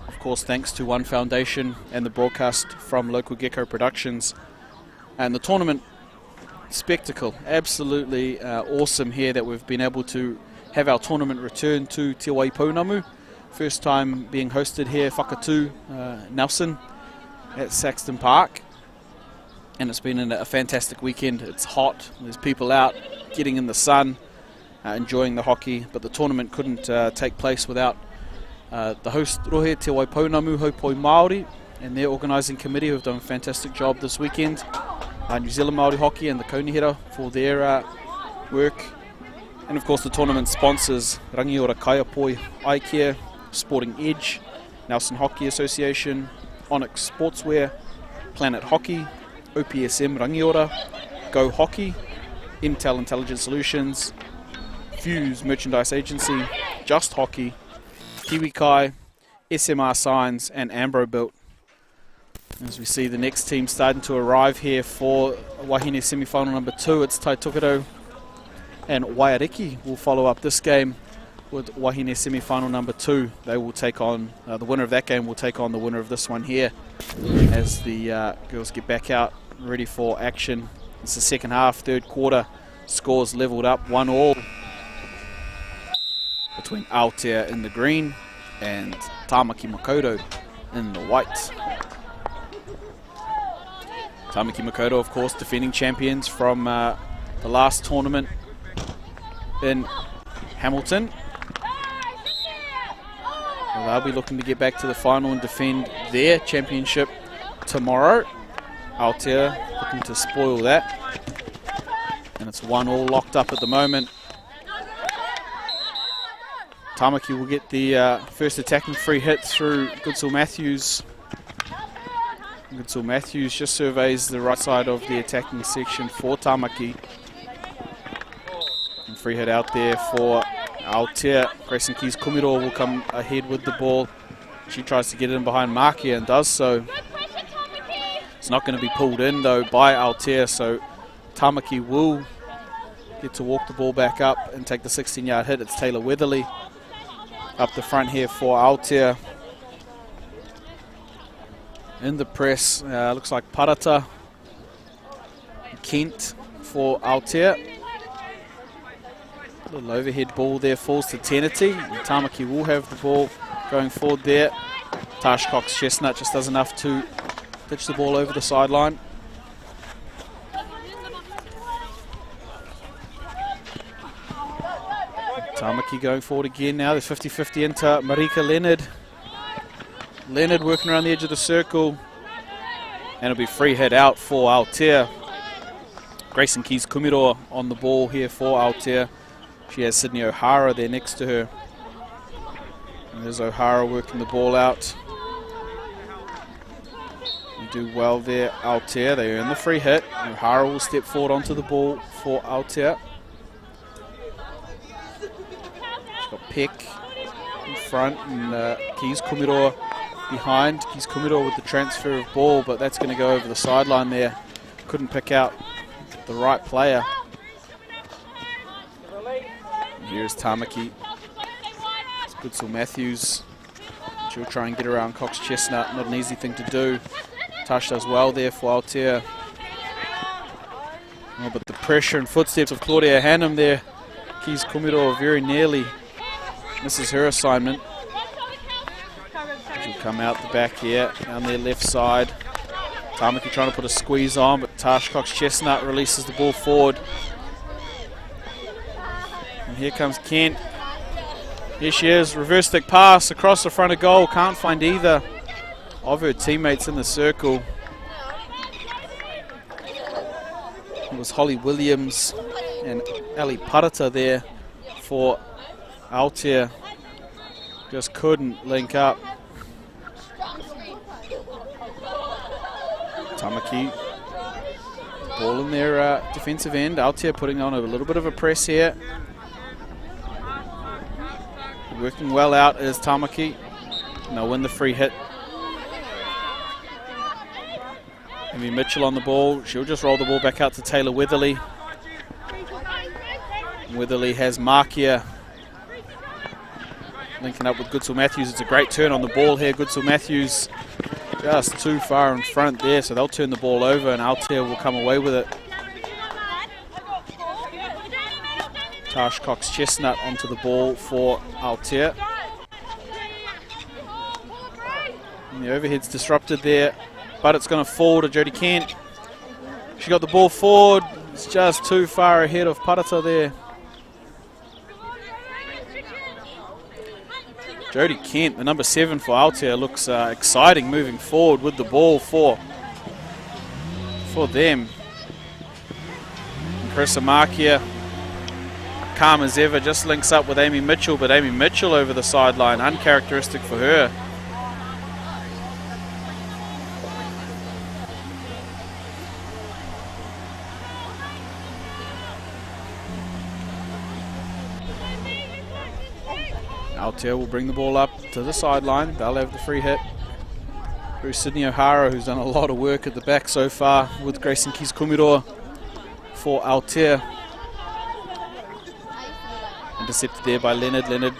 of course, thanks to One Foundation and the broadcast from Local Gecko Productions. And the tournament spectacle, absolutely awesome here that we've been able to have our tournament return to Te Waipounamu. First time being hosted here, Whakatū, Nelson, at Saxton Park. And it's been a fantastic weekend. It's hot, there's people out getting in the sun, enjoying the hockey, but the tournament couldn't take place without the host Rohe Te Waipounamu Haupoi Māori and their organising committee, who have done a fantastic job this weekend. New Zealand Māori Hockey and the Kaunihera for their work. And of course the tournament sponsors, Rangiora Kaiapoi, iCare, Sporting Edge, Nelson Hockey Association, Onyx Sportswear, Planet Hockey, OPSM Rangiora, Go Hockey, Intel Intelligent Solutions, Fuse Merchandise Agency, Just Hockey, Kiwi Kai, SMR Signs, and Ambro Built. As we see the next team starting to arrive here for Wahine semi-final number 2, it's Tai Tokedo and Waiariki will follow up this game with Wahine semi-final number 2. They will take on, the winner of that game will take on the winner of this one here as the girls get back out ready for action. It's the second half, third quarter, scores leveled up 1-1 between Aotea in the green and Tamaki Makaurau in the white. Tamaki Makaurau, of course, defending champions from the last tournament in Hamilton. Well, they'll be looking to get back to the final and defend their championship tomorrow. Aotea looking to spoil that. And it's 1-1 locked up at the moment. Tamaki will get the first attacking free hit through Goodsall Matthews. Goodsall Matthews just surveys the right side of the attacking section for Tamaki. And free hit out there for Aotea. Grayson Keys Kumiro will come ahead with the ball. She tries to get it in behind Makia and does so. It's not going to be pulled in though by Aotea, so Tamaki will get to walk the ball back up and take the 16-yard hit. It's Taylor Weatherly up the front here for Aotea. In the press, looks like Parata, Kent for Aotea. Little overhead ball there falls to Tenity. Tamaki will have the ball going forward there. Tash Cox-Chestnut just does enough to pitch the ball over the sideline. Tamaki going forward again now. There's 50-50 into Marika Leonard. Leonard working around the edge of the circle. And it'll be free hit out for Aotea. Grayson Keys Kumiro on the ball here for Aotea. She has Sydney O'Hara there next to her. And there's O'Hara working the ball out. They do well there, Aotea. They earn the free hit. O'Hara will step forward onto the ball for Aotea. She's got Peck in front and Keys Kumiroa behind. Keys Kumiroa with the transfer of ball, but that's going to go over the sideline there. Couldn't pick out the right player. And here's Tamaki. It's Goodsall Matthews. She'll try and get around Cox Chestnut. Not an easy thing to do. Tash does well there for Aotea. Oh, but the pressure and footsteps of Claudia Hannum there. Keys Kumiroa very nearly misses her assignment. She'll come out the back here, down their left side. Tamaki trying to put a squeeze on, but Tash Cox Chestnut releases the ball forward. And here comes Kent. Here she is, reverse stick pass across the front of goal. Can't find either of her teammates in the circle. It was Holly Williams and Ali Parata there for Aotea. Just couldn't link up. Tamaki, ball in their defensive end. Aotea putting on a little bit of a press here. Working well out is Tamaki. And they'll win the free hit. Amy Mitchell on the ball. She'll just roll the ball back out to Taylor Weatherly. Weatherly has Markia linking up with Goodsall Matthews. It's a great turn on the ball here. Goodsall Matthews just too far in front there, so they'll turn the ball over and Aotea will come away with it. Tash Cox Chestnut onto the ball for Aotea. And the overhead's disrupted there, but it's going to fall to Jodie Kent. She got the ball forward. It's just too far ahead of Parata there. Jodie Kent, the number 7 for Aotea, looks exciting moving forward with the ball for them. And Carissa Markia, calm as ever, just links up with Amy Mitchell, but Amy Mitchell over the sideline, uncharacteristic for her. Aotea will bring the ball up to the sideline. They'll have the free hit through Sydney O'Hara, who's done a lot of work at the back so far with Grayson Keys Kumiroa for Aotea. Intercepted there by Leonard. Leonard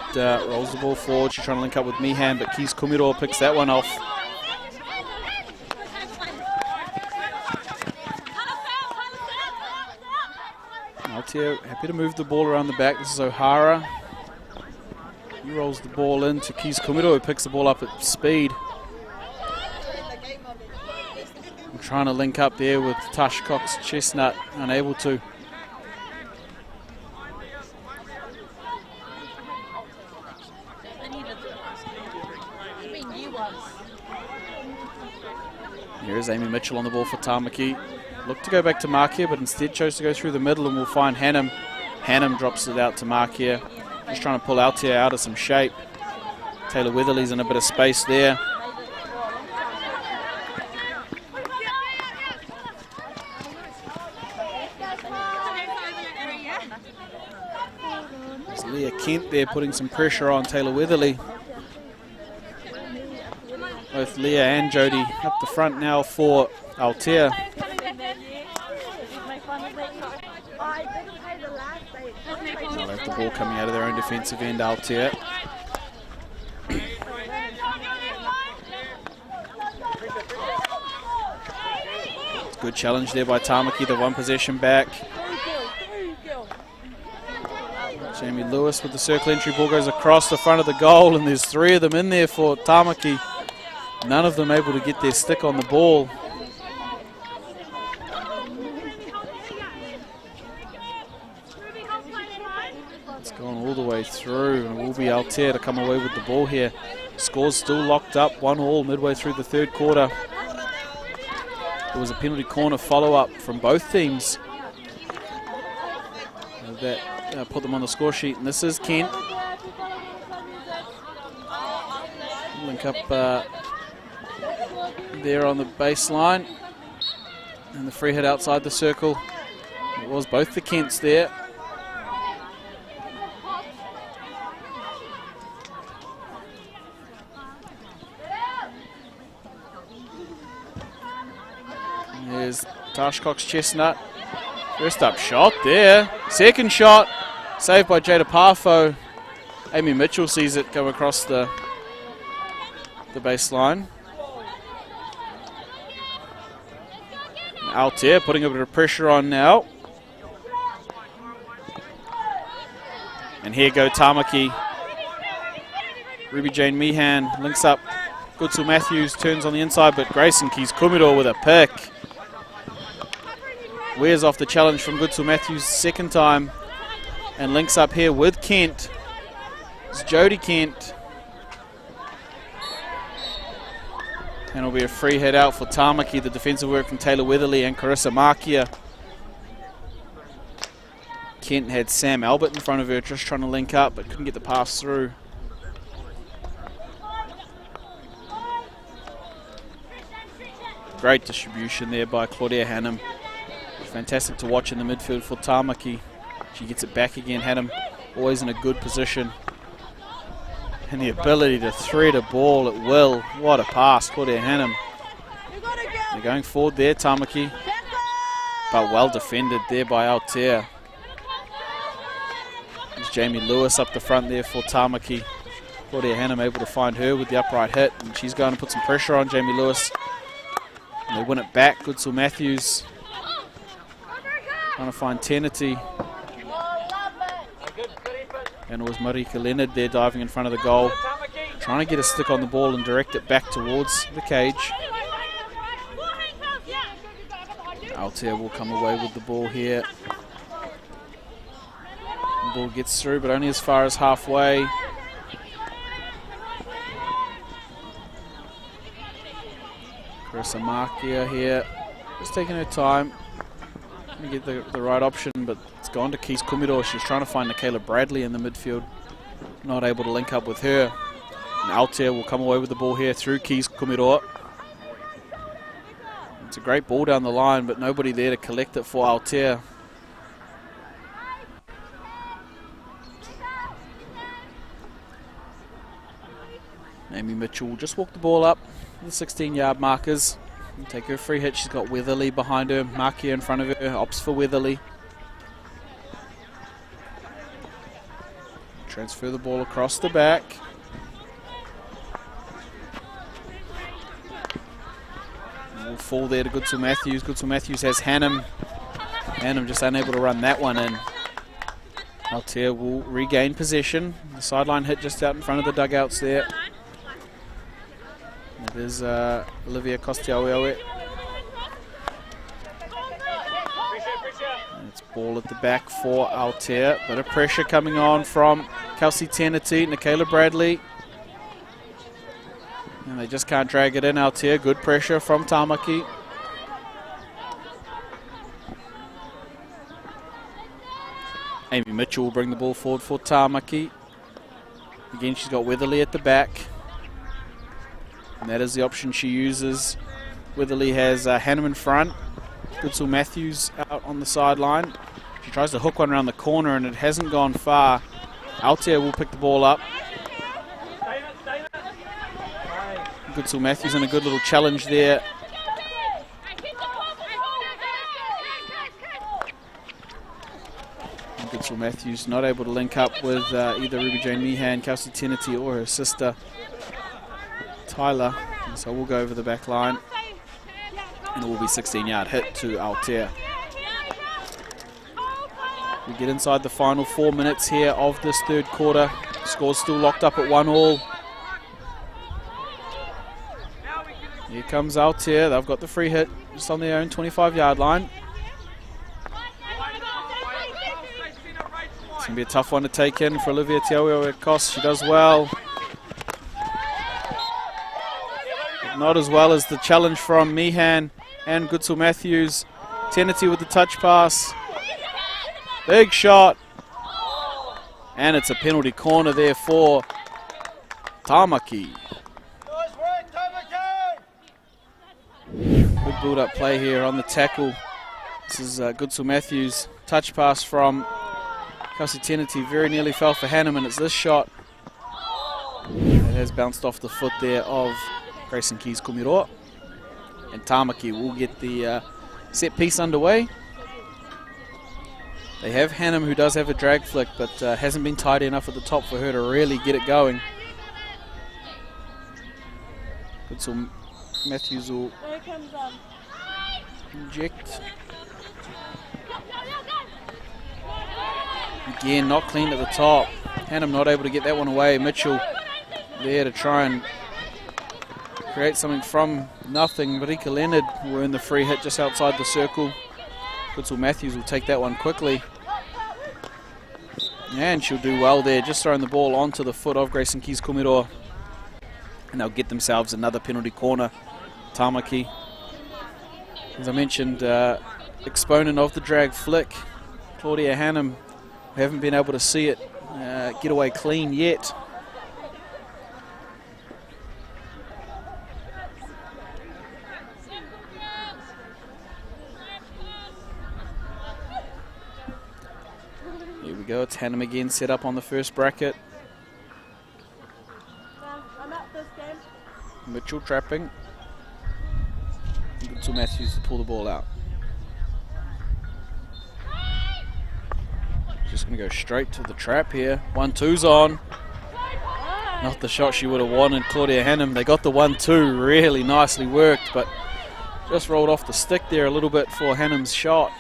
rolls the ball forward. She's trying to link up with Meehan, but Keys Kumiroa picks that one off. Aotea happy to move the ball around the back. This is O'Hara. He rolls the ball in to Keys Kumiroa, who picks the ball up at speed. I'm trying to link up there with Tash Cox Chestnut, unable to. Here's Amy Mitchell on the ball for Tamaki. Looked to go back to Markia, but instead chose to go through the middle, and we'll find Hannum. Hannum drops it out to Markia. Just trying to pull Aotea out of some shape. Taylor Weatherly's in a bit of space there. There's Leah Kent there putting some pressure on Taylor Weatherly. Both Leah and Jodie up the front now for Aotea. They'll have the ball coming out of their own defensive end, Aotea. It's a good challenge there by Tamaki, the one possession back. Jamie Lewis with the circle entry, ball goes across the front of the goal, and there's 3 of them in there for Tamaki. None of them able to get their stick on the ball. It's gone all the way through, and it will be Aotea to come away with the ball here. Score's still locked up, 1-1 midway through the third quarter. There was a penalty corner follow-up from both teams. that put them on the score sheet. And this is Kent. Link up there on the baseline. And the free hit outside the circle. It was both the Kents there. There's Tashcock's Chestnut. First up shot there. Second shot. Saved by Jada Parfo. Amy Mitchell sees it go across the baseline. Altair putting a bit of pressure on now. And here go Tamaki. Ruby Jane Meehan links up. Gutsu Matthews turns on the inside, but Grayson Keys Kumidor with a pick. Wears off the challenge from Gutsu Matthews second time. And links up here with Kent. It's Jodie Kent. And it'll be a free hit out for Tamaki. The defensive work from Taylor Weatherly and Carissa Markia. Kent had Sam Albert in front of her, just trying to link up, but couldn't get the pass through. Great distribution there by Claudia Hannum. Fantastic to watch in the midfield for Tamaki. She gets it back again. Hannum always in a good position. And the ability to thread a ball at will. What a pass, Claudia Hannum. They're going forward there, Tamaki. But well defended there by Altair. There's Jamie Lewis up the front there for Tamaki. Claudia Hannum able to find her with the upright hit. And she's going to put some pressure on Jamie Lewis. And they win it back. Gutsu Matthews trying to find Tenity. And it was Marika Leonard there diving in front of the goal. Trying to get a stick on the ball and direct it back towards the cage. Altair will come away with the ball here. The ball gets through, but only as far as halfway. Carissa Markia here. Just taking her time. To get the right option, but it's gone to Keys Kumidor. She's trying to find Nicaila Bradley in the midfield. Not able to link up with her. And Altair will come away with the ball here through Keys Kumidor. It's a great ball down the line, but nobody there to collect it for Altair. Amy Mitchell will just walk the ball up the 16-yard markers. Take her free hit. She's got Weatherly behind her. Markia in front of her. Opts for Weatherly. Transfer the ball across the back. We'll fall there to Gutsu Matthews. Gutsu Matthews has Hannum. Hannum just unable to run that one in. Altair will regain possession. The sideline hit just out in front of the dugouts there. There's Olivia Costiawewe. It's ball at the back for Altair. Bit of pressure coming on from Kelsey Tenity, Nicaila Bradley. And they just can't drag it in. Altair, good pressure from Tamaki. Amy Mitchell will bring the ball forward for Tamaki. Again, she's got Weatherly at the back. And that is the option she uses. Weatherly has Hannum in front. Gutsu Matthews out on the sideline. She tries to hook one around the corner and it hasn't gone far. Altair will pick the ball up. Gutsu Matthews in a good little challenge there. And Gutsu Matthews not able to link up with either Ruby Jane Meehan, Kelsey Tenity or her sister Tyler. And so we'll go over the back line. And it will be 16-yard hit to Altair. We get inside the final 4 minutes here of this third quarter. Score's still locked up at 1-1. Here comes Altair. They've got the free hit just on their own 25-yard line. It's going to be a tough one to take in for Olivia Tiaweoe-Kos. She does well. Not as well as the challenge from Meehan and Gutsu Matthews. Tenity with the touch pass. Big shot. And it's a penalty corner there for Tamaki. Good build-up play here on the tackle. This is Goodsill Matthews. Touch pass from Kelsey Tenety. Very nearly fell for Hannum, and it's this shot. It has bounced off the foot there of Grayson Keys Kumiroa. And Tamaki will get the set piece underway. They have Hannum, who does have a drag flick, but hasn't been tidy enough at the top for her to really get it going. Goodsill Matthews will inject. Again, not clean at the top. Hannum not able to get that one away. Mitchell there to try and create something from nothing. Marika Leonard will earn the free hit just outside the circle. Goodsill Matthews will take that one quickly. And she'll do well there, just throwing the ball onto the foot of Grayson Keys Kumiroa. And they'll get themselves another penalty corner. Tamaki, as I mentioned, exponent of the drag flick. Claudia Hannum, we haven't been able to see it get away clean yet. Here we go, it's Hannum again, set up on the first bracket. Mitchell trapping. Goodsill Matthews to pull the ball out. Just going to go straight to the trap here. 1-2's on. Not the shot she would have wanted, Claudia Hannum. They got the 1-2, really nicely worked, but just rolled off the stick there a little bit for Hannum's shot.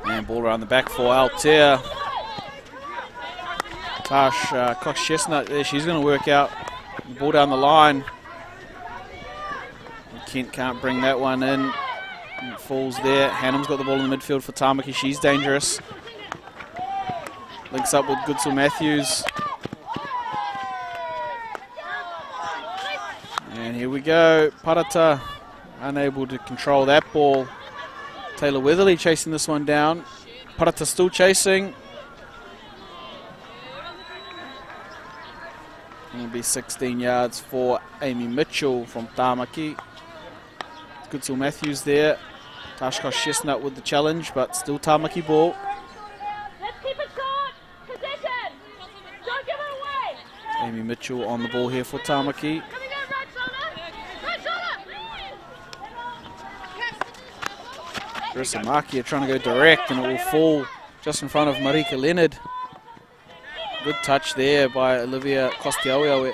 And ball around the back for Altair. Tash Cox-Chestnut there, she's going to work out. Ball down the line. Kent can't bring that one in. It falls there. Hannum's got the ball in the midfield for Tamaki. She's dangerous. Links up with Goodsill Matthews. And here we go. Parata unable to control that ball. Taylor Weatherly chasing this one down. Parata still chasing. It'll be 16 yards for Amy Mitchell from Tamaki. Goodsill Matthews there. Tash Cox-Chestnut with the challenge, but still Tamaki ball. Let's keep it short. Possession. Don't give it away. Amy Mitchell on the ball here for Tamaki. Coming out right shoulder. Right shoulder. Marissa Markia trying to go direct, and it will fall just in front of Marika Leonard. Good touch there by Olivia Kostiawe.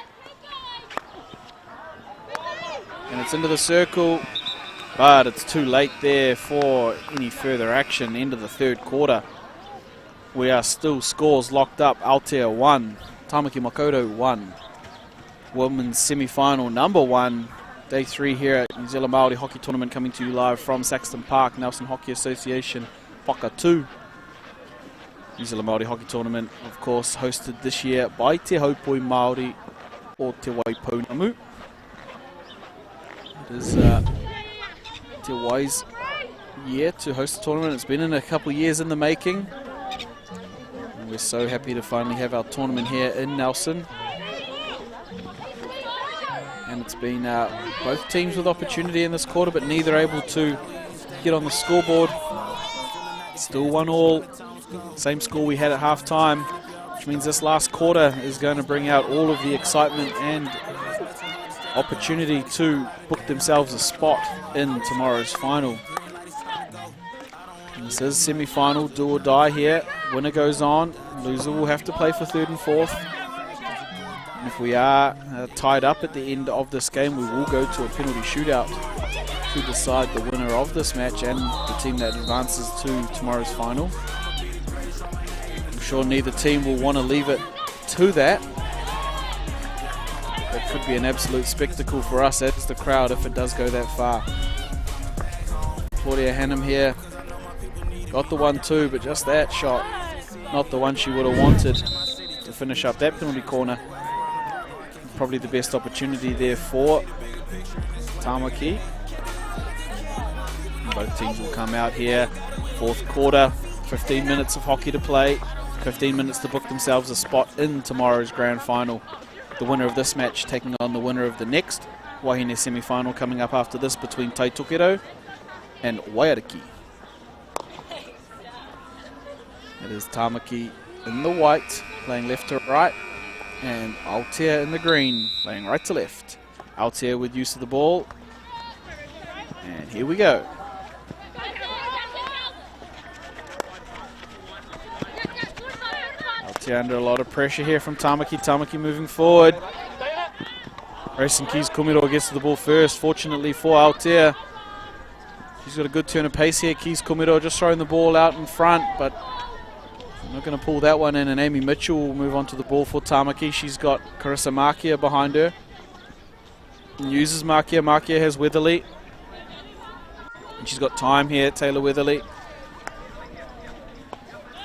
And it's into the circle, but it's too late there for any further action. End of the third quarter. We are still scores locked up. Aotea 1, Tamaki Makaurau 1. Women's semi-final number 1. Day 3 here at New Zealand Māori Hockey Tournament, coming to you live from Saxton Park, Nelson Hockey Association, Whaka 2. New Zealand Māori Hockey Tournament, of course, hosted this year by Te Haupoi Māori o Te Waipounamu. It is Te Wai's year to host the tournament. It's been in a couple of years in the making. And we're so happy to finally have our tournament here in Nelson. And it's been both teams with opportunity in this quarter, but neither able to get on the scoreboard. Still 1-1. Same score we had at half-time, which means this last quarter is going to bring out all of the excitement and opportunity to book themselves a spot in tomorrow's final. And this is semi-final, do or die here. Winner goes on, loser will have to play for third and fourth. And if we are tied up at the end of this game, we will go to a penalty shootout to decide the winner of this match and the team that advances to tomorrow's final. I'm sure neither team will want to leave it to that. That could be an absolute spectacle for us as the crowd if it does go that far. Claudia Hannum here got the 1-2, but just that shot, not the one she would have wanted to finish up that penalty corner. probably the best opportunity there for Tamaki. Both teams will come out here. Fourth quarter, 15 minutes of hockey to play. 15 minutes to book themselves a spot in tomorrow's grand final. The winner of this match taking on the winner of the next Wahine semi-final coming up after this between Taitokero and Waiariki. It is Tamaki in the white, playing left to right, and Aotea in the green, playing right to left. Aotea with use of the ball, and here we go. Aotea under a lot of pressure here from Tamaki. Tamaki moving forward. Racing Keys Kumiro gets to the ball first, fortunately for Aotea. She's got a good turn of pace here. Keys Kumiro just throwing the ball out in front, but not going to pull that one in, and Amy Mitchell will move on to the ball for Tamaki. She's got Carissa Markia behind her. And uses Markia. Markia has Weatherly. And she's got time here, Taylor Weatherly.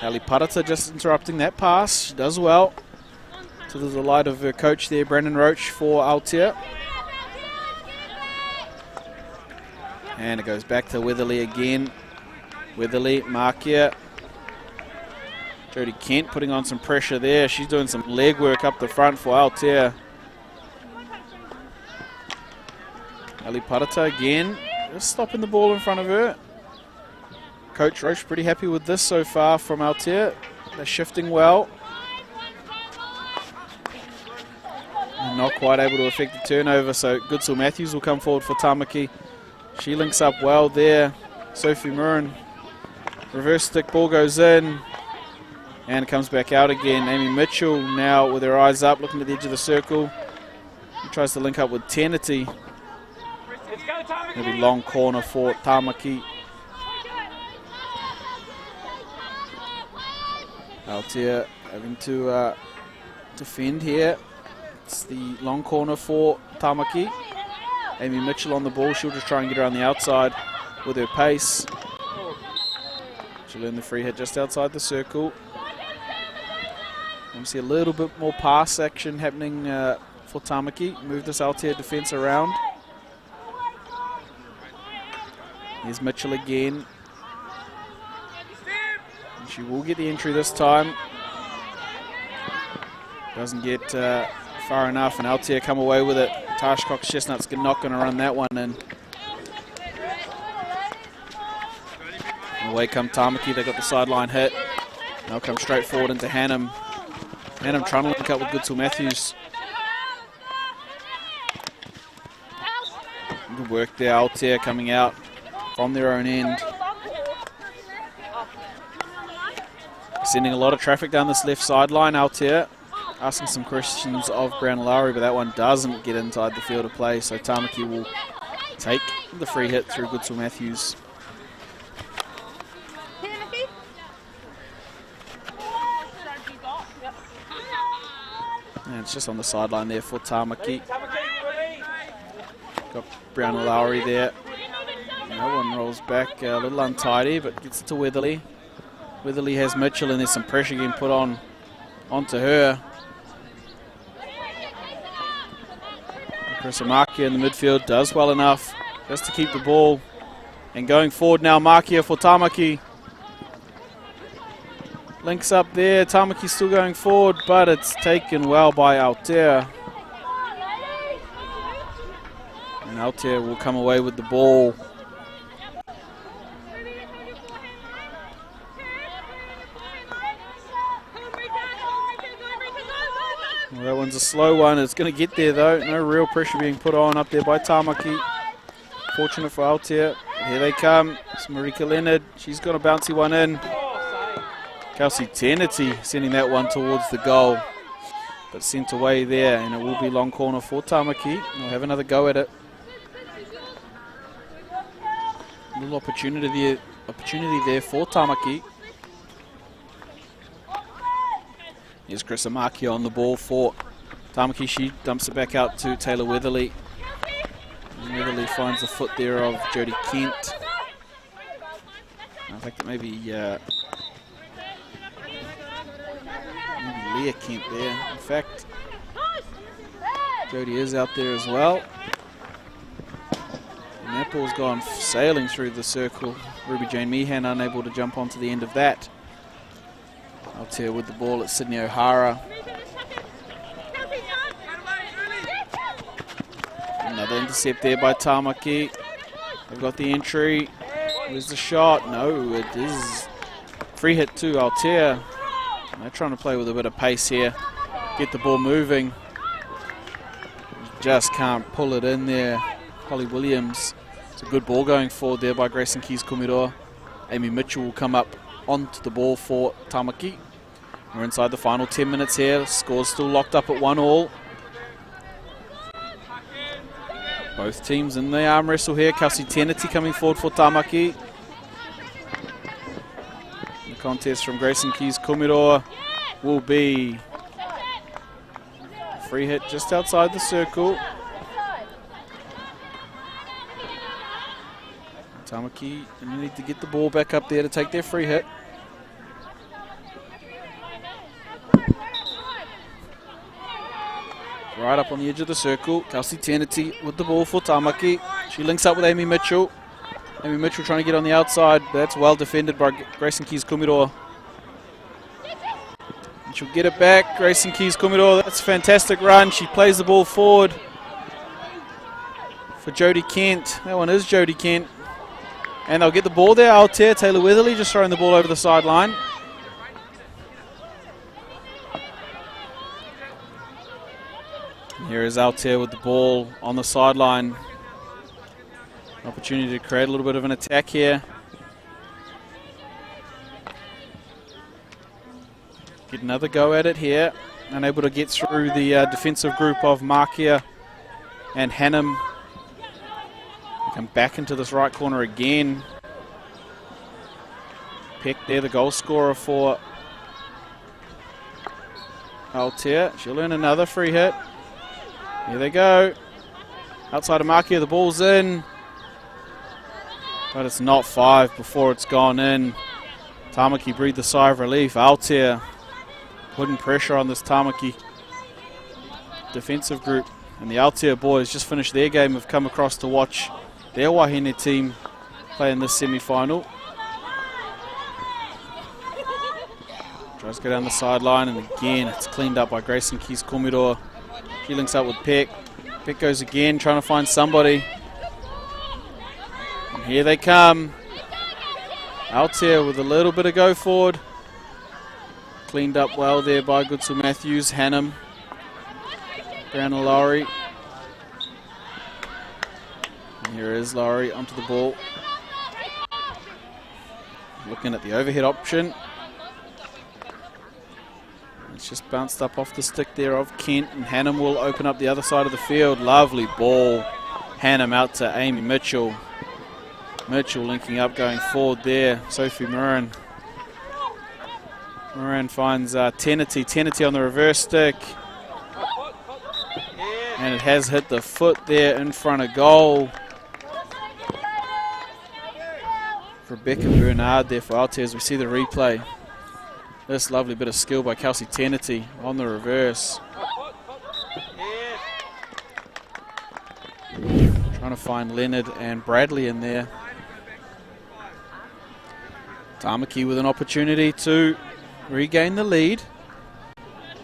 Ali Parata just interrupting that pass. She does well. To the delight of her coach there, Brandon Roach for Aotea. And it goes back to Weatherly again. Weatherly, Markia. Jodie Kent putting on some pressure there. She's doing some leg work up the front for Aotea. Ali Parata again, just stopping the ball in front of her. Coach Roach pretty happy with this so far from Aotea. They're shifting well. And not quite able to affect the turnover, so Goodsell Matthews will come forward for Tamaki. She links up well there. Sophie Murren. Reverse stick, ball goes in. And comes back out again. Amy Mitchell now with her eyes up, looking at the edge of the circle. She tries to link up with Tenity. Maybe long corner for Tamaki. Aotea having to defend here. It's the long corner for Tamaki. Amy Mitchell on the ball. She'll just try and get around the outside with her pace. She'll earn the free hit just outside the circle. Want to see a little bit more pass action happening for Tamaki. Move this Aotea defense around. Here's Mitchell again. And she will get the entry this time. Doesn't get far enough, and Aotea come away with it. Tash Cox Chestnut's not going to run that one in. And away come Tamaki. They got the sideline hit. They'll come straight forward into Hannum. Hannum trying to link up with Goodsell Matthews. Good work there. Aotea coming out from their own end. Sending a lot of traffic down this left sideline. Aotea asking some questions of Brown Lowry, but that one doesn't get inside the field of play, so Tamaki will take the free hit through Goodsell Matthews. And it's just on the sideline there for Tamaki. Got Brown and Lowry there. No one rolls back, a little untidy, but gets it to Weatherly. Weatherly has Mitchell, and there's some pressure getting put onto her. Carissa Markia in the midfield does well enough just to keep the ball. And going forward now, Markia for Tamaki. Links up there, Tamaki still going forward, but it's taken well by Aotea. And Aotea will come away with the ball. Well, that one's a slow one. It's going to get there though. No real pressure being put on up there by Tamaki. Fortunate for Aotea. Here they come. It's Marika Leonard. She's got a bouncy one in. Kelsey Tenity sending that one towards the goal, but sent away there, and it will be long corner for Tamaki. They'll have another go at it. A little opportunity there for Tamaki. Here's Carissa Markia on the ball for Tamaki. She dumps it back out to Taylor Weatherly. And Weatherly finds the foot there of Jodie Kent. I think that maybe Leah Kent there, in fact. Jody is out there as well. And that ball's gone sailing through the circle. Ruby Jane Meehan unable to jump onto the end of that. Altea with the ball at Sydney O'Hara. Another intercept there by Tamaki. They've got the entry. Where's the shot? No, it is free hit to Altea. They're trying to play with a bit of pace here. Get the ball moving. Just can't pull it in there. Holly Williams. It's a good ball going forward there by Grayson Keys-Kumiroa. Amy Mitchell will come up onto the ball for Tamaki. We're inside the final 10 minutes here. Score's still locked up at 1-1. Both teams in the arm wrestle here. Kelsey Tenety coming forward for Tamaki. The contest from Grayson Keys-Kumiroa will be free hit just outside the circle. Tamaki, you need to get the ball back up there to take their free hit. Right up on the edge of the circle. Kelsey Tenety with the ball for Tamaki. She links up with Amy Mitchell. Amy Mitchell trying to get on the outside. That's well defended by Grayson Keys-Kumiroa. And she'll get it back. Grayson Keys-Kumiroa, that's a fantastic run. She plays the ball forward for Jodie Kent. That one is Jodie Kent. And they'll get the ball there. Altea, Taylor Weatherly just throwing the ball over the sideline. Here is Altea with the ball on the sideline. Opportunity to create a little bit of an attack here. Get another go at it here. Unable to get through the defensive group of Markia and Hannum. Come back into this right corner again. Peck there, the goal scorer for Altea. She'll earn another free hit. Here they go. Outside of Markia, the ball's in. But it's not 5 before it's gone in. Tamaki breathed a sigh of relief. Altea putting pressure on this Tamaki defensive group. And the Altea boys just finished their game, have come across to watch their Wahine team play in this semi-final. Tries to go down the sideline, and again it's cleaned up by Grayson Keys-Kumiroa. She links up with Peck. Peck goes again, trying to find somebody. And here they come. Altea with a little bit of go forward. Cleaned up well there by Goodsu Matthews, Hannum, Brianna Lowry. And here is Lowry onto the ball. Looking at the overhead option. It's just bounced up off the stick there of Kent, and Hannum will open up the other side of the field. Lovely ball. Hannum out to Amy Mitchell. Mitchell linking up, going forward there. Sophie Moran. Moran finds Tenety. Tenety on the reverse stick. And it has hit the foot there in front of goal. Rebecca Bernard there for Altea as we see the replay. This lovely bit of skill by Kelsey Tenety on the reverse. Trying to find Leonard and Bradley in there. Tamaki with an opportunity to regain the lead.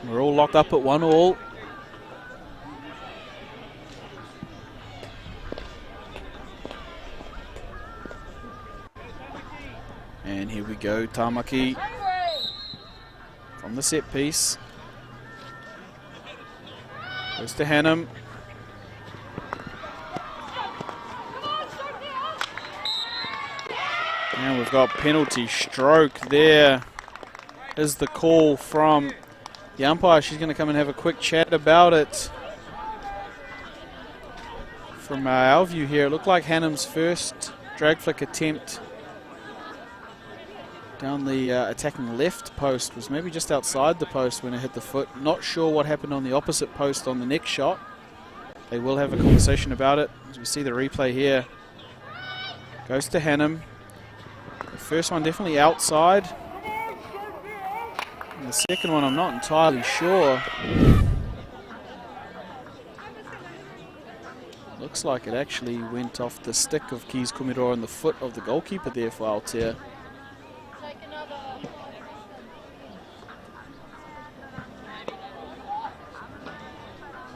We're all locked up at 1-1. And here we go, Tamaki from the set piece. Goes to Hannum. And we've got penalty stroke. There is the call from the umpire. She's going to come and have a quick chat about it. From our view here, it looked like Hannum's first drag flick attempt down the attacking left post was maybe just outside the post when it hit the foot. Not sure what happened on the opposite post on the next shot. They will have a conversation about it as we see the replay here. Goes to Hannum. The first one definitely outside. And the second one I'm not entirely sure. Looks like it actually went off the stick of Keys Kumidor and the foot of the goalkeeper there for Aotea.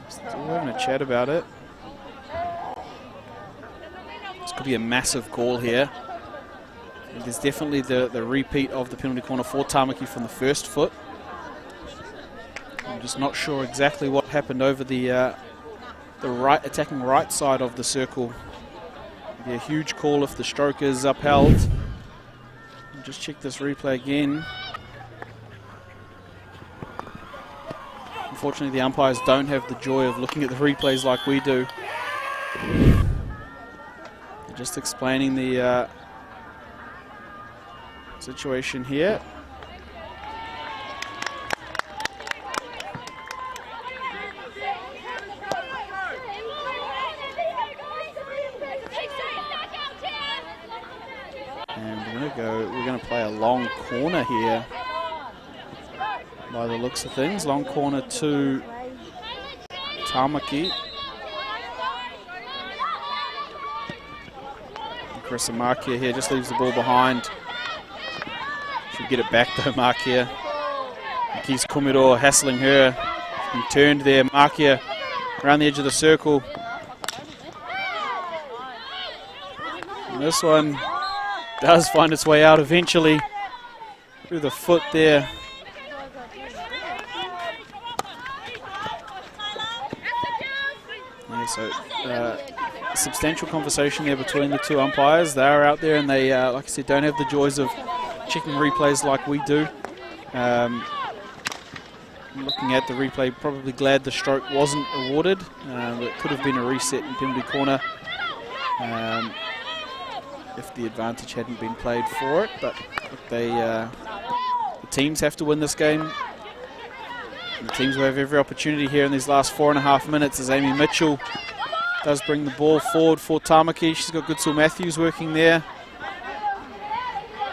Still having a chat about it. This could be a massive call here. There's definitely the repeat of the penalty corner for Tamaki from the first foot. I'm just not sure exactly what happened over the right attacking right side of the circle. It'd be a huge call if the stroke is upheld. I'll just check this replay again. Unfortunately, the umpires don't have the joy of looking at the replays like we do. They're just explaining the situation here. And we're going to play a long corner here by the looks of things. Long corner to Tamaki. Chris and Markia here just leaves the ball behind. Should get it back though, Markia. Keys Kumidor hassling her. She's been turned there. Markia around the edge of the circle. And this one does find its way out eventually through the foot there. Yeah, so substantial conversation there between the two umpires. They are out there and they, like I said, don't have the joys of checking replays like we do. Looking at the replay, probably glad the stroke wasn't awarded. It could have been a reset in penalty corner if the advantage hadn't been played for it. But the teams have to win this game. And the teams will have every opportunity here in these last 4.5 minutes as Amy Mitchell does bring the ball forward for Tamaki. She's got Goodsill Matthews working there.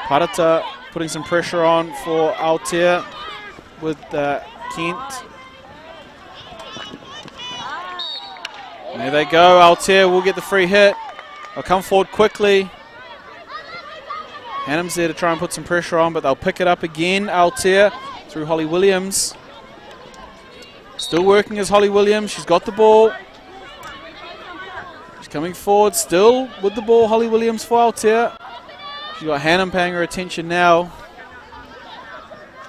Parata putting some pressure on for Aotea with Kent. And there they go. Aotea will get the free hit. They'll come forward quickly. Hannum's there to try and put some pressure on, but they'll pick it up again. Aotea through Holly Williams. Still working as Holly Williams. She's got the ball. She's coming forward still with the ball. Holly Williams for Aotea. She's got Hannum paying her attention now.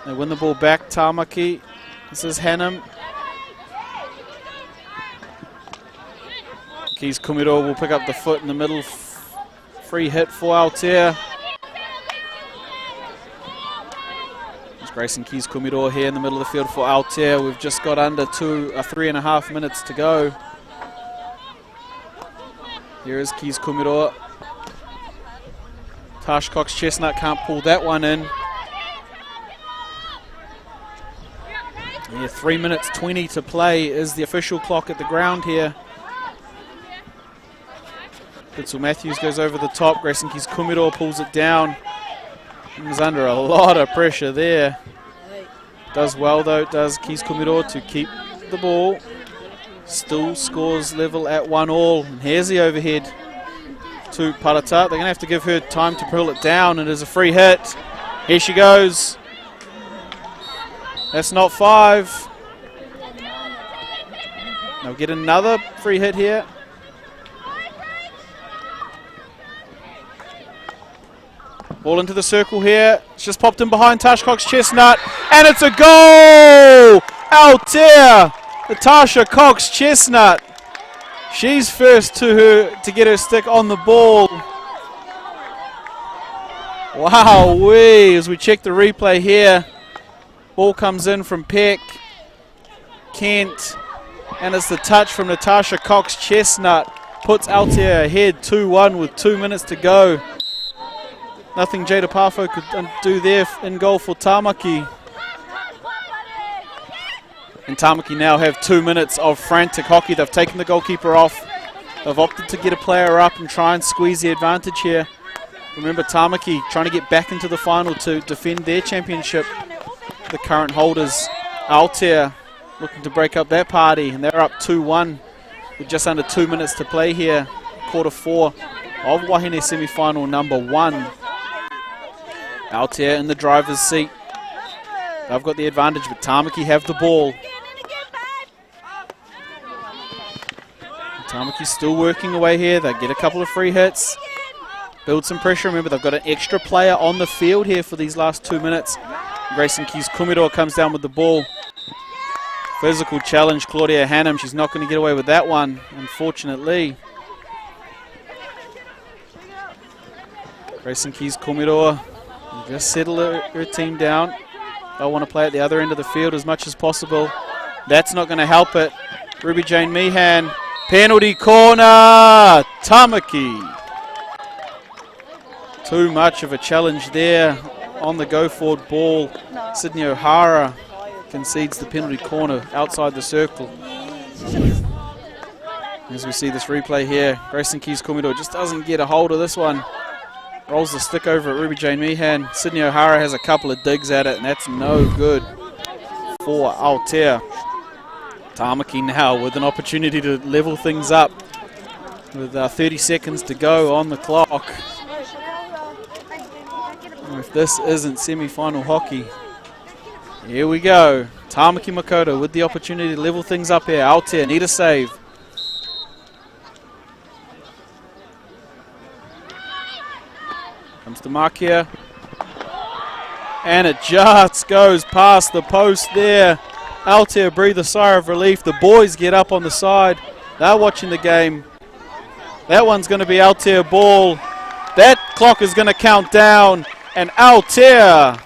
They win the ball back. Tamaki. This is Hannum. Keys Kumidor will pick up the foot in the middle. Free hit for Aotea. Grayson Keys Kumidor here in the middle of the field for Aotea. We've just got under 3.5 minutes to go. Here is Keys Kumidor. Tash Cox Chestnut can't pull that one in. Yeah, 3 minutes 20 to play is the official clock at the ground here. Goodsill Matthews goes over the top. Grayson Keys Kumidor pulls it down. He's under a lot of pressure there. Does well though, does Keys Kumidor to keep the ball. Still scores level at 1-1. And here's the overhead to Parata. They're going to have to give her time to pull it down. It is a free hit. Here she goes. That's not 5. They'll get another free hit here. Ball into the circle here. It's just popped in behind Tash Cox Chestnut. And it's a goal! Aotea! Natasha Cox Chestnut. She's first to get her stick on the ball. Wow-wee, as we check the replay here. Ball comes in from Peck. Kent. And it's the touch from Natasha Cox Chestnut. Puts Aotea ahead 2-1 with 2 minutes to go. Nothing Jada Parfo could do there in goal for Tamaki. And Tamaki now have 2 minutes of frantic hockey. They've taken the goalkeeper off. They've opted to get a player up and try and squeeze the advantage here. Remember, Tamaki trying to get back into the final to defend their championship. The current holders, Aotea, looking to break up that party, and they're up 2-1 with just under 2 minutes to play here. Quarter 4 of Wahine semi-final number 1. Aotea in the driver's seat. They've got the advantage, but Tamaki have the ball. Tamaki's still working away here. They get a couple of free hits. Build some pressure. Remember, they've got an extra player on the field here for these last 2 minutes. Grayson Keys Kumiro comes down with the ball. Physical challenge, Claudia Hannum. She's not going to get away with that one, unfortunately. Grayson Keys Kumiro just settle her team down. They'll want to play at the other end of the field as much as possible. That's not going to help it. Ruby Jane Meehan. Penalty corner. Tamaki. Too much of a challenge there on the go-forward ball. Sydney O'Hara concedes the penalty corner outside the circle. As we see this replay here, Grayson Keys Kumiro just doesn't get a hold of this one. Rolls the stick over at Ruby Jane Meehan. Sydney O'Hara has a couple of digs at it, and that's no good for Aotea. Tamaki now with an opportunity to level things up with 30 seconds to go on the clock. If this isn't semi-final hockey, here we go. Tamaki Makoto with the opportunity to level things up here. Aotea need a save. Comes to mark here. And it just goes past the post there. Aotea breathe a sigh of relief. The boys get up on the side. They're watching the game. That one's going to be Aotea ball. That clock is going to count down. And Aotea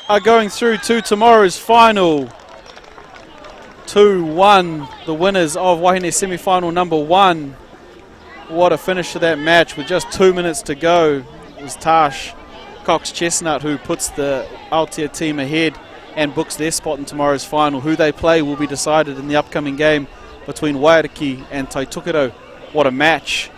are going through to tomorrow's final. 2-1, the winners of Wahine semi-final number 1. What a finish to that match with just 2 minutes to go. It was Tash Cox-Chestnut who puts the Aotea team ahead and books their spot in tomorrow's final. Who they play will be decided in the upcoming game between Waiariki and Taitokerau. What a match.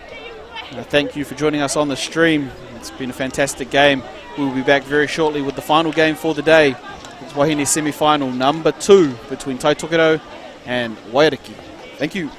Thank you for joining us on the stream. It's been a fantastic game. We'll be back very shortly with the final game for the day. It's Wahine semi-final number 2 between Taitokerau and Waiariki. Thank you.